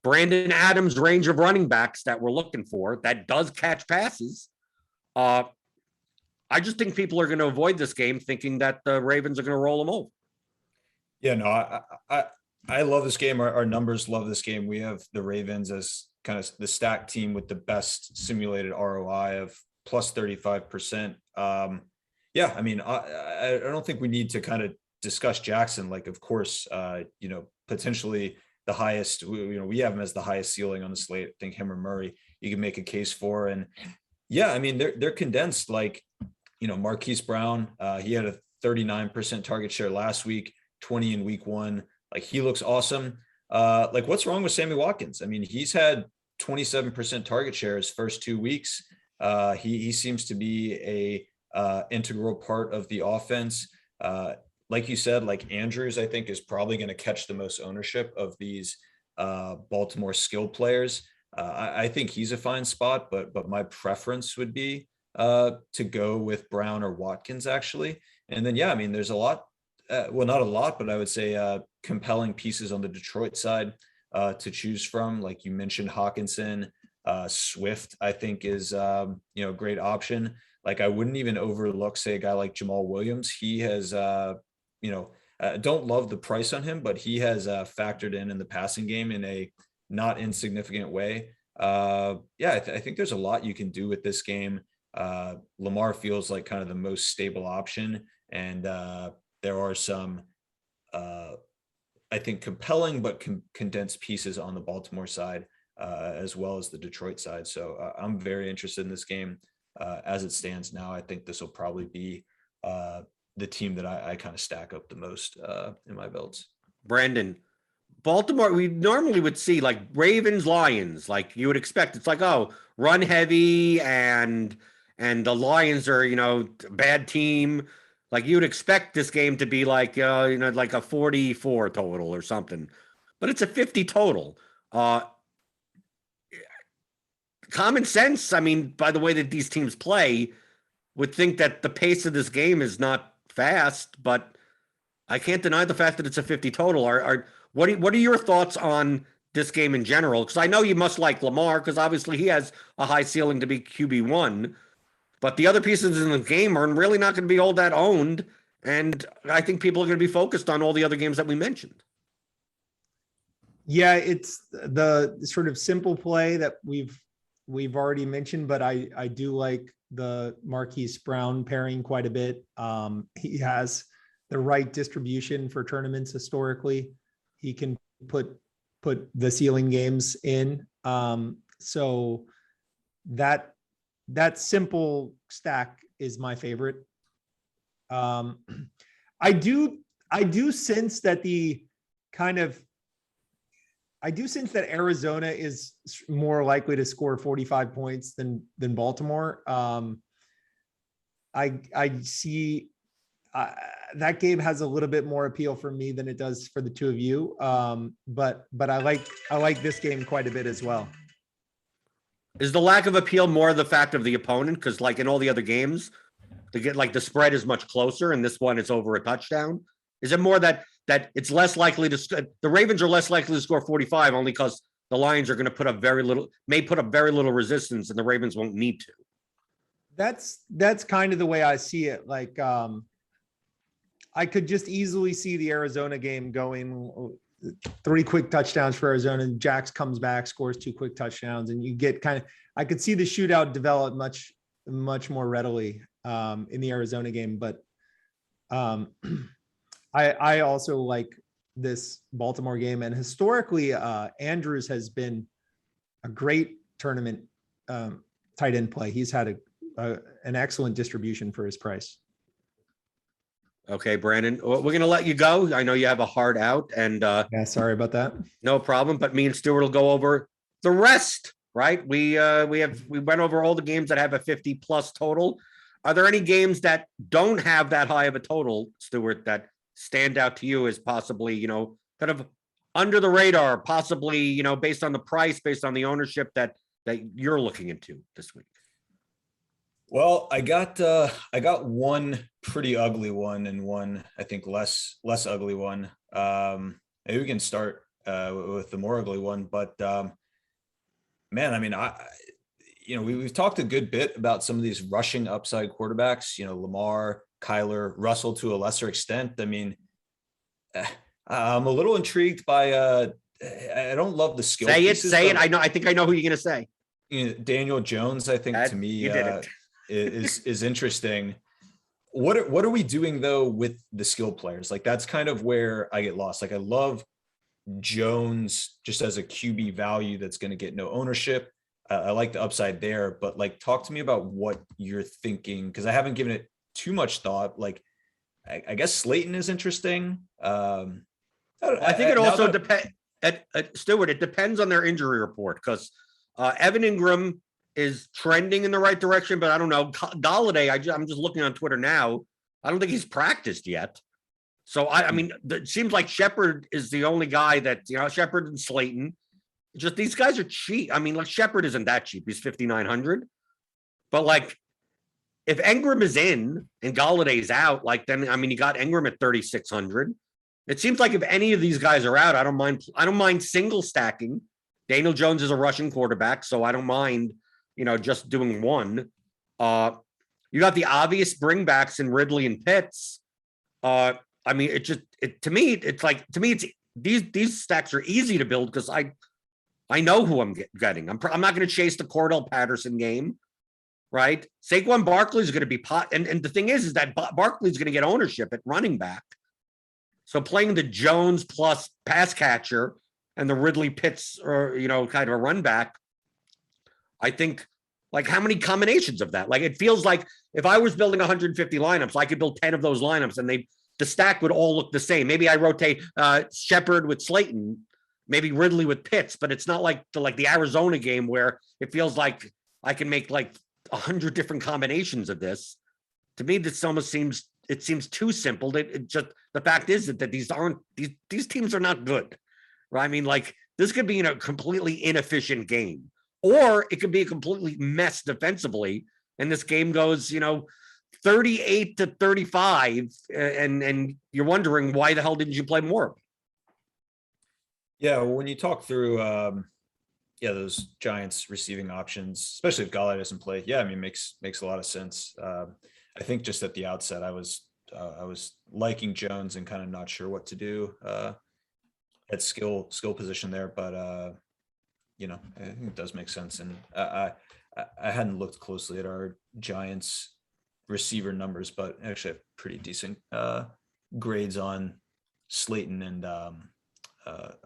Brandon Adams range of running backs that we're looking for that does catch passes. I just think people are going to avoid this game thinking that the Ravens are going to roll them over. Yeah, no, I love this game. Our numbers love this game. We have the Ravens as kind of the stacked team with the best simulated ROI of plus 35%. Yeah, I mean, I don't think we need to kind of discuss Jackson. Like, of course, potentially the highest, we have him as the highest ceiling on the slate. I think him or Murray, you can make a case for. And yeah, I mean, they're condensed. Like, Marquise Brown, he had a 39% target share last week, 20 in week 1. Like, he looks awesome. Like, what's wrong with Sammy Watkins? I mean, he's had 27% target share his first 2 weeks. He seems to be a integral part of the offense. Like you said, like Andrews, I think is probably going to catch the most ownership of these Baltimore skill players. I think he's a fine spot, but my preference would be to go with Brown or Watkins, actually. And then, yeah, I mean, there's a lot, well, not a lot, but I would say compelling pieces on the Detroit side to choose from. Like you mentioned, Hawkinson, Swift, I think is, a great option. Like, I wouldn't even overlook, say, a guy like Jamal Williams. He has, don't love the price on him, but he has factored in the passing game in a not insignificant way. I think there's a lot you can do with this game. Lamar feels like kind of the most stable option, and there are some, I think, compelling but condensed pieces on the Baltimore side as well as the Detroit side. So I'm very interested in this game. As it stands now, I think this will probably be the team that I kind of stack up the most in my builds. Brandon, Baltimore, we normally would see like Ravens, Lions, like you would expect. It's like, oh, run heavy and the Lions are, a bad team. Like you would expect this game to be like, like a 44 total or something, but it's a 50 total. Common sense, I mean, by the way that these teams play, would think that the pace of this game is not fast, but I can't deny the fact that it's a 50 total. What are your thoughts on this game in general? Because I know you must like Lamar, because obviously he has a high ceiling to be QB1, but the other pieces in the game are really not going to be all that owned, and I think people are going to be focused on all the other games that we mentioned. Yeah, it's the sort of simple play that we've already mentioned, but I do like the Marquise Brown pairing quite a bit. He has the right distribution for tournaments historically. He can put the ceiling games in. So that simple stack is my favorite. I do sense that Arizona is more likely to score 45 points than Baltimore. I see that game has a little bit more appeal for me than it does for the two of you. But I like this game quite a bit as well. Is the lack of appeal more the fact of the opponent? Because like in all the other games, the spread is much closer, and this one is over a touchdown. Is it more that it's less likely the Ravens are less likely to score 45 only because the Lions are going to put up very little resistance, and the Ravens won't need to? That's kind of the way I see it. Like, I could just easily see the Arizona game going 3 quick touchdowns for Arizona, and Jax comes back, scores 2 quick touchdowns, and you get I could see the shootout develop much more readily in the Arizona game. But I also like this Baltimore game, and historically Andrews has been a great tournament tight end play. He's had an excellent distribution for his price. Okay, Brandon, we're going to let you go. I know you have a hard out, and yeah, sorry about that. No problem. But me and Stewart will go over the rest, right? We went over all the games that have a 50 plus total. Are there any games that don't have that high of a total, Stewart, that stand out to you as possibly, kind of under the radar, possibly, based on the price, based on the ownership that you're looking into this week? Well, I got one pretty ugly one and one, I think less ugly one. Maybe we can start with the more ugly one, but man, I mean, we've talked a good bit about some of these rushing upside quarterbacks, Lamar, Kyler, Russell to a lesser extent. I mean, I'm a little intrigued by I don't love the skill. Say it. I think I know who you're gonna say. Daniel Jones, I think to me you did it. is interesting. What are we doing though with the skill players? Like that's kind of where I get lost. Like I love Jones just as a QB value that's going to get no ownership. I like the upside there, but like talk to me about what you're thinking because I haven't given it too much thought. Like I guess Slayton is interesting. I think it also depends. At Stewart, it depends on their injury report because Evan Ingram is trending in the right direction, but I don't know. Galladay, I'm just looking on Twitter now. I don't think he's practiced yet. So I mean, it seems like Shepard is the only guy that Shepard and Slayton. Just these guys are cheap. I mean, like Shepard isn't that cheap. He's 5,900. But like, if Ingram is in and Galladay's out, like then I mean, you got Ingram at 3,600. It seems like if any of these guys are out, I don't mind single stacking. Daniel Jones is a rushing quarterback, so I don't mind, just doing one. You got the obvious bringbacks in Ridley and Pitts. I mean, to me, it's these stacks are easy to build because I know who I'm getting. I'm not going to chase the Cordell Patterson game, right? Saquon Barkley is going to be and the thing is that Barkley is going to get ownership at running back. So playing the Jones plus pass catcher and the Ridley Pitts or, kind of a run back, I think like how many combinations of that? Like it feels like if I was building 150 lineups, I could build 10 of those lineups and the stack would all look the same. Maybe I rotate Shepard with Slayton, maybe Ridley with Pitts, but it's not like the Arizona game where it feels like I can make like 100 different combinations of this. To me, this almost seems too simple. The fact is that these teams are not good, right? I mean, like this could be in a completely inefficient game, or it could be a completely mess defensively, and this game goes, 38-35, and you're wondering why the hell didn't you play more? Yeah, well, when you talk through, those Giants receiving options, especially if Galladay doesn't play, I mean, makes a lot of sense. I think just at the outset, I was liking Jones and kind of not sure what to do at skill position there, but I think it does make sense. And I hadn't looked closely at our Giants receiver numbers, but actually have pretty decent grades on Slayton and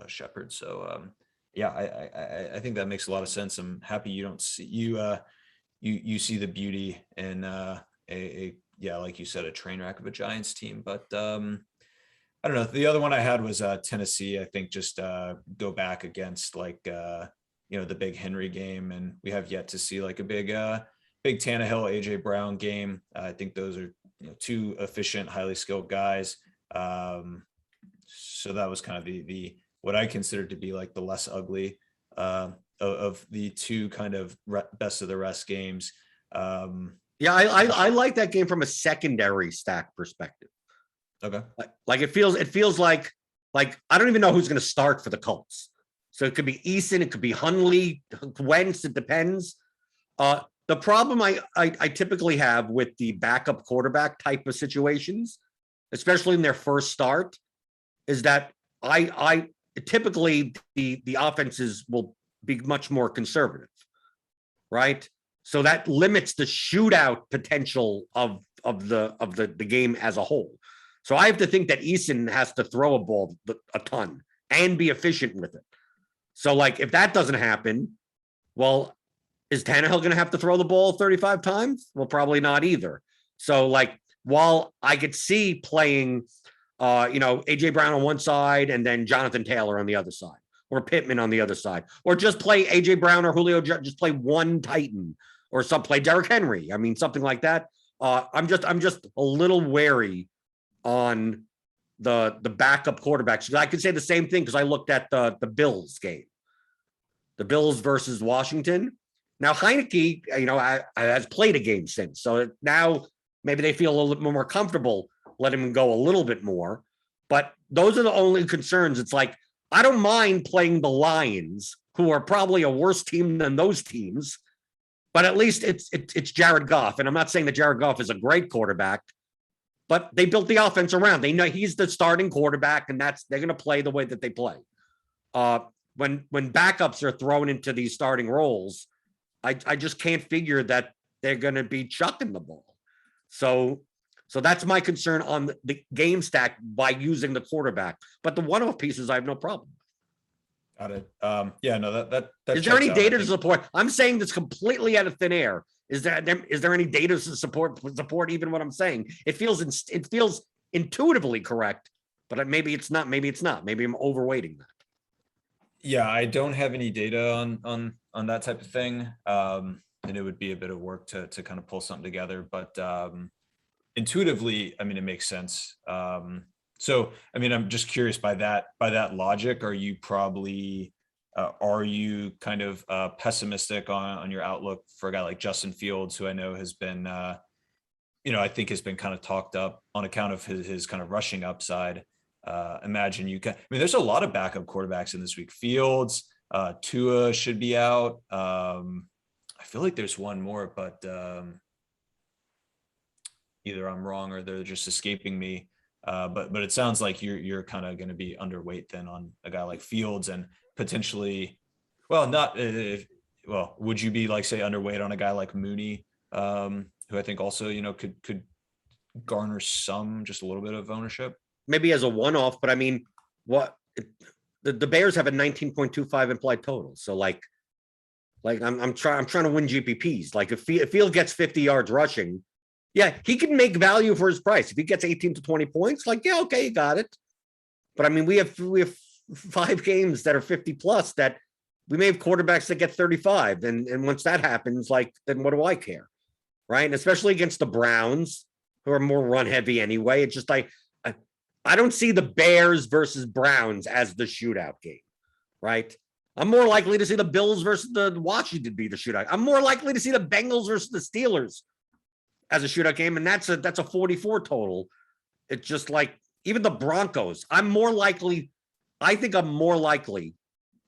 Shepard. So I think that makes a lot of sense. I'm happy you don't see you see the beauty in like you said, a train wreck of a Giants team. But I don't know. The other one I had was Tennessee. I think just go back against the big Henry game, and we have yet to see like a big Tannehill, AJ Brown game. I think those are two efficient, highly skilled guys. So that was kind of the what I consider to be like the less ugly of the two kind of best of the rest games. I like that game from a secondary stack perspective. Okay. Like it feels like I don't even know who's going to start for the Colts. So it could be Eason, it could be Hundley, Wentz, it depends. The problem I typically have with the backup quarterback type of situations, especially in their first start, is that I typically the offenses will be much more conservative, right? So that limits the shootout potential of the game as a whole. So I have to think that Eason has to throw a ball a ton and be efficient with it. So like if that doesn't happen, well, is Tannehill going to have to throw the ball 35 times? Well, probably not either. So like while I could see playing AJ Brown on one side and then Jonathan Taylor on the other side, or Pittman on the other side, or just play AJ Brown or Julio, just play one Titan, or play Derrick Henry. I mean, something like that. I'm just a little wary on the backup quarterbacks. I could say the same thing because I looked at the Bills game, the Bills versus Washington. Now Heineke, has played a game since, so now maybe they feel a little bit more comfortable letting him go a little bit more. But those are the only concerns. It's like, I don't mind playing the Lions, who are probably a worse team than those teams, but at least it's Jared Goff. And I'm not saying that Jared Goff is a great quarterback, but they built the offense around. They know he's the starting quarterback, and they're going to play the way that they play. When backups are thrown into these starting roles, I just can't figure that they're going to be chucking the ball. So that's my concern on the game stack by using the quarterback. But the one-off pieces, I have no problem. Got it. Yeah, no, that Is there any data to support? I'm saying this completely out of thin air. Is there any data to support even what I'm saying? It feels intuitively correct, but maybe it's not. Maybe I'm overweighting that. Yeah, I don't have any data on that type of thing. And it would be a bit of work to kind of pull something together, but intuitively, I mean, it makes sense. So, I mean, I'm just curious by that logic, are you kind of pessimistic on your outlook for a guy like Justin Fields, who I know has been, I think has been kind of talked up on account of his kind of rushing upside. There's a lot of backup quarterbacks in this week. Fields, Tua should be out. I feel like there's one more, but either I'm wrong or they're just escaping me. But it sounds like you're kind of going to be underweight then on a guy like Fields, and potentially, would you be like, say, underweight on a guy like Mooney, who I think also, could garner just a little bit of ownership? Maybe as a one-off, but I mean, the Bears have a 19.25 implied total. So like I'm trying to win GPPs. Like if Field gets 50 yards rushing, yeah, he can make value for his price. If he gets 18 to 20 points, like, yeah, okay, you got it. But I mean, we have 5 games that are 50 plus that we may have quarterbacks that get 35. And once that happens, like, then what do I care? Right. And especially against the Browns, who are more run heavy anyway. It's just like, I don't see the Bears versus Browns as the shootout game. Right. I'm more likely to see the Bills versus the Washington be the shootout. I'm more likely to see the Bengals versus the Steelers as a shootout game, and that's a 44 total. It's just like, even the Broncos, I think I'm more likely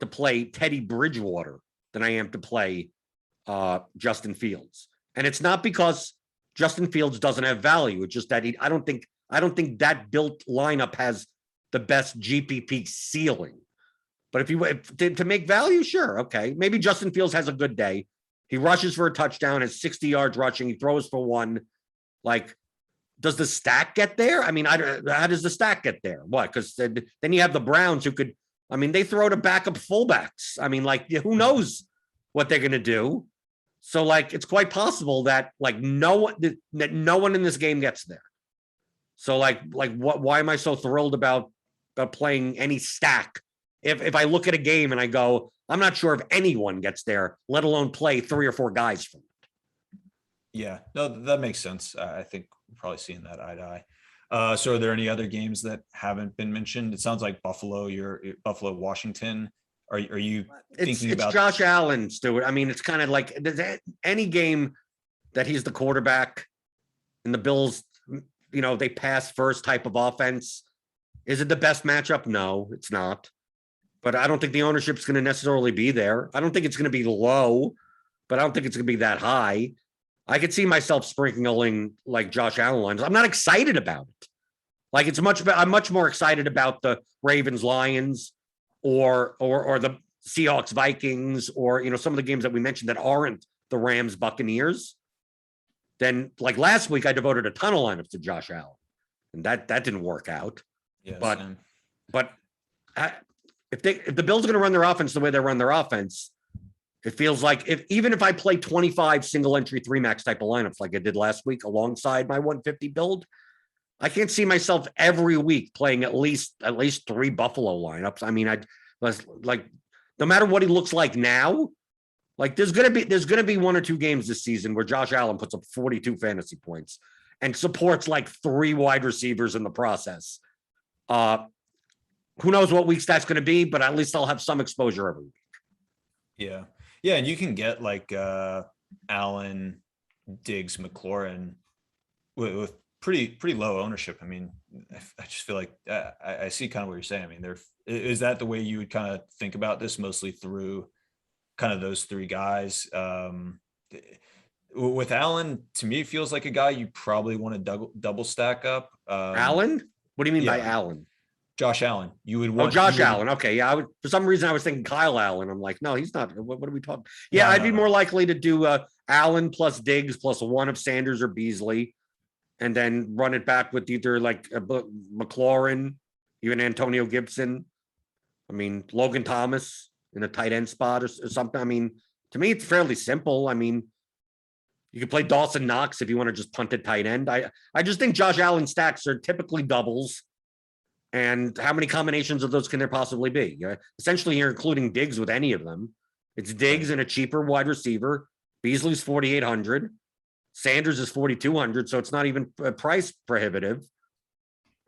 to play Teddy Bridgewater than I am to play Justin Fields. And it's not because Justin Fields doesn't have value. It's just that I don't think that built lineup has the best GPP ceiling. But to make value, sure, okay. Maybe Justin Fields has a good day. He rushes for a touchdown, has 60 yards rushing. He throws for 1. Like, does the stack get there? I mean, how does the stack get there? What? Because then you have the Browns who could, I mean, they throw to backup fullbacks. I mean, like, who knows what they're going to do? So, like, it's quite possible that, like, no one in this game gets there. So, why am I so thrilled about playing any stack? If I look at a game and I go, I'm not sure if anyone gets there, let alone play 3 or 4 guys from it. Yeah, no, that makes sense. I think we're probably seeing that eye to eye. So are there any other games that haven't been mentioned? It sounds like Buffalo, Washington. Are you thinking about Josh Allen, Stewart? I mean, it's kind of like any game that he's the quarterback and the Bills, they pass first type of offense. Is it the best matchup? No, it's not. But I don't think the ownership is going to necessarily be there. I don't think it's going to be low, but I don't think it's going to be that high. I could see myself sprinkling like Josh Allen lines. I'm not excited about it. Like, I'm much more excited about the Ravens Lions or the Seahawks Vikings, or some of the games that we mentioned that aren't the Rams Buccaneers. Then, like, last week I devoted a ton of lineups to Josh Allen, and that didn't work out. Yeah, but if the Bills are going to run their offense the way they run their offense, it feels like even if I play 25 single entry 3 max type of lineups like I did last week alongside my 150 build, I can't see myself every week playing at least 3 Buffalo lineups. I mean, I was like, no matter what he looks like now, like there's gonna be 1 or 2 games this season where Josh Allen puts up 42 fantasy points and supports like 3 wide receivers in the process. Who knows what weeks that's going to be, but at least I'll have some exposure every week. Yeah. Yeah. And you can get like Allen, Diggs, McLaurin with pretty low ownership. I mean, I just feel like I see kind of what you're saying. I mean, is that the way you would kind of think about this, mostly through kind of those three guys? With Allen, to me, it feels like a guy you probably want to double stack up. Allen? What do you mean by yeah. Allen? Josh Allen. You would Oh, want Josh Allen. Okay, yeah. For some reason, I was thinking Kyle Allen. I'm like, no, he's not. What are we talking? Yeah, No, I'd no, be no. more likely to do Allen plus Diggs plus one of Sanders or Beasley, and then run it back with either like McLaurin, even Antonio Gibson. I mean, Logan Thomas in a tight end spot or something. I mean, to me, it's fairly simple. I mean, you could play Dawson Knox if you want to just punt at tight end. I just think Josh Allen stacks are typically doubles. And how many combinations of those can there possibly be? Essentially, you're including Diggs with any of them. It's Diggs and a cheaper wide receiver. Beasley's 4,800. Sanders is 4,200. So it's not even price prohibitive.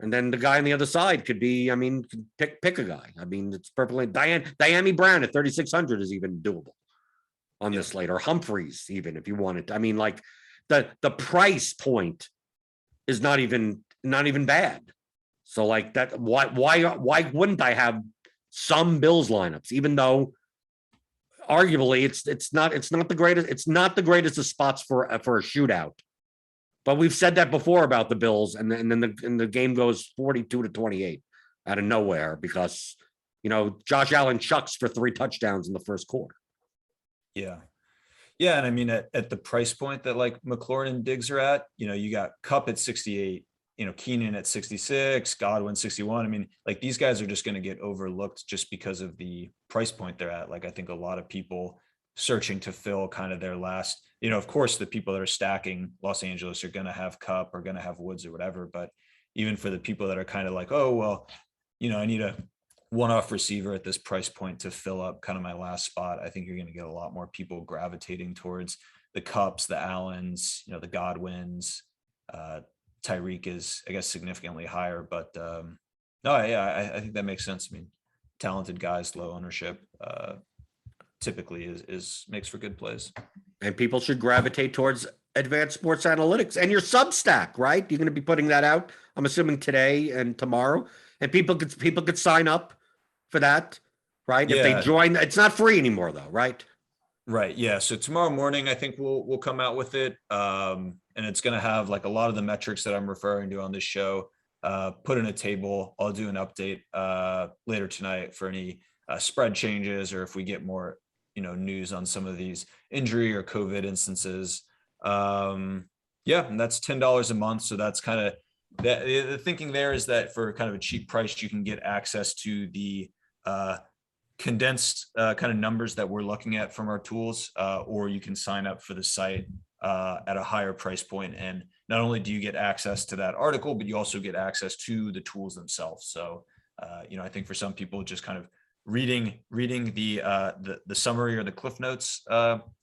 And then the guy on the other side could be, I mean, pick a guy. I mean, it's perfectly Diami Brown at 3,600 is even doable on this slate, or Humphreys, even if you wanted. I mean, like the price point is not even bad. So like that, why wouldn't I have some Bills lineups, even though arguably it's not the greatest of spots for a shootout. But we've said that before about the Bills, and then the game goes 42-28 out of nowhere because Josh Allen chucks for 3 touchdowns in the first quarter. Yeah. And I mean, at the price point that like McLaurin and Diggs are at, you got Kupp at 68. Keenan at 66, Godwin 61. I mean, like these guys are just going to get overlooked just because of the price point they're at. Like I think a lot of people searching to fill kind of their last, of course, the people that are stacking Los Angeles are going to have Kupp or going to have Woods or whatever. But even for the people that are kind of like, oh, well, I need a one-off receiver at this price point to fill up kind of my last spot. I think you're going to get a lot more people gravitating towards the Kupps, the Allens, the Godwins, Tyreek is, I guess, significantly higher, but I think that makes sense. I mean, talented guys, low ownership, typically is makes for good plays. And people should gravitate towards advanced sports analytics and your Substack, right? You're going to be putting that out, I'm assuming today and tomorrow, and people could sign up for that, right? Yeah. If they join, it's not free anymore though, right? Right. Yeah. So tomorrow morning, I think we'll come out with it. And it's going to have like a lot of the metrics that I'm referring to on this show, put in a table. I'll do an update later tonight for any spread changes, or if we get more, news on some of these injury or COVID instances. And that's $10 a month. So that's kind of the thinking there is that for kind of a cheap price, you can get access to the condensed kind of numbers that we're looking at from our tools, or you can sign up for the site at a higher price point. And not only do you get access to that article, but you also get access to the tools themselves. So, I think for some people, just kind of reading the summary or the cliff notes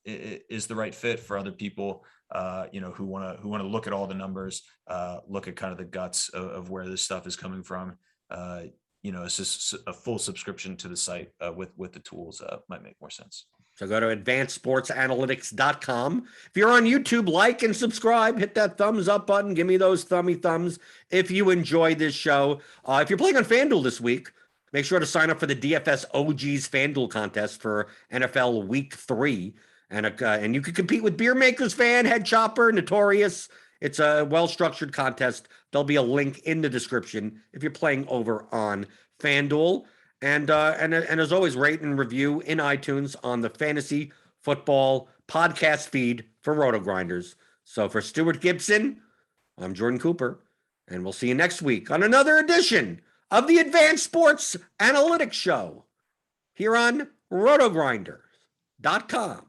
is the right fit. For other people, who want to look at all the numbers, look at kind of the guts of where this stuff is coming from. It's just a full subscription to the site with the tools might make more sense. So go to advancedsportsanalytics.com. If you're on YouTube, like and subscribe, hit that thumbs up button. Give me those thumbs if you enjoy this show. If you're playing on FanDuel this week, make sure to sign up for the DFS OGs FanDuel contest for NFL Week 3. And you can compete with Beer Makers Fan, Head Chopper, Notorious. It's a well-structured contest. There'll be a link in the description if you're playing over on FanDuel. And as always, rate and review in iTunes on the Fantasy Football podcast feed for Rotogrinders. So for Stewart Gibson, I'm Jordan Cooper, and we'll see you next week on another edition of the Advanced Sports Analytics Show here on Rotogrinders.com.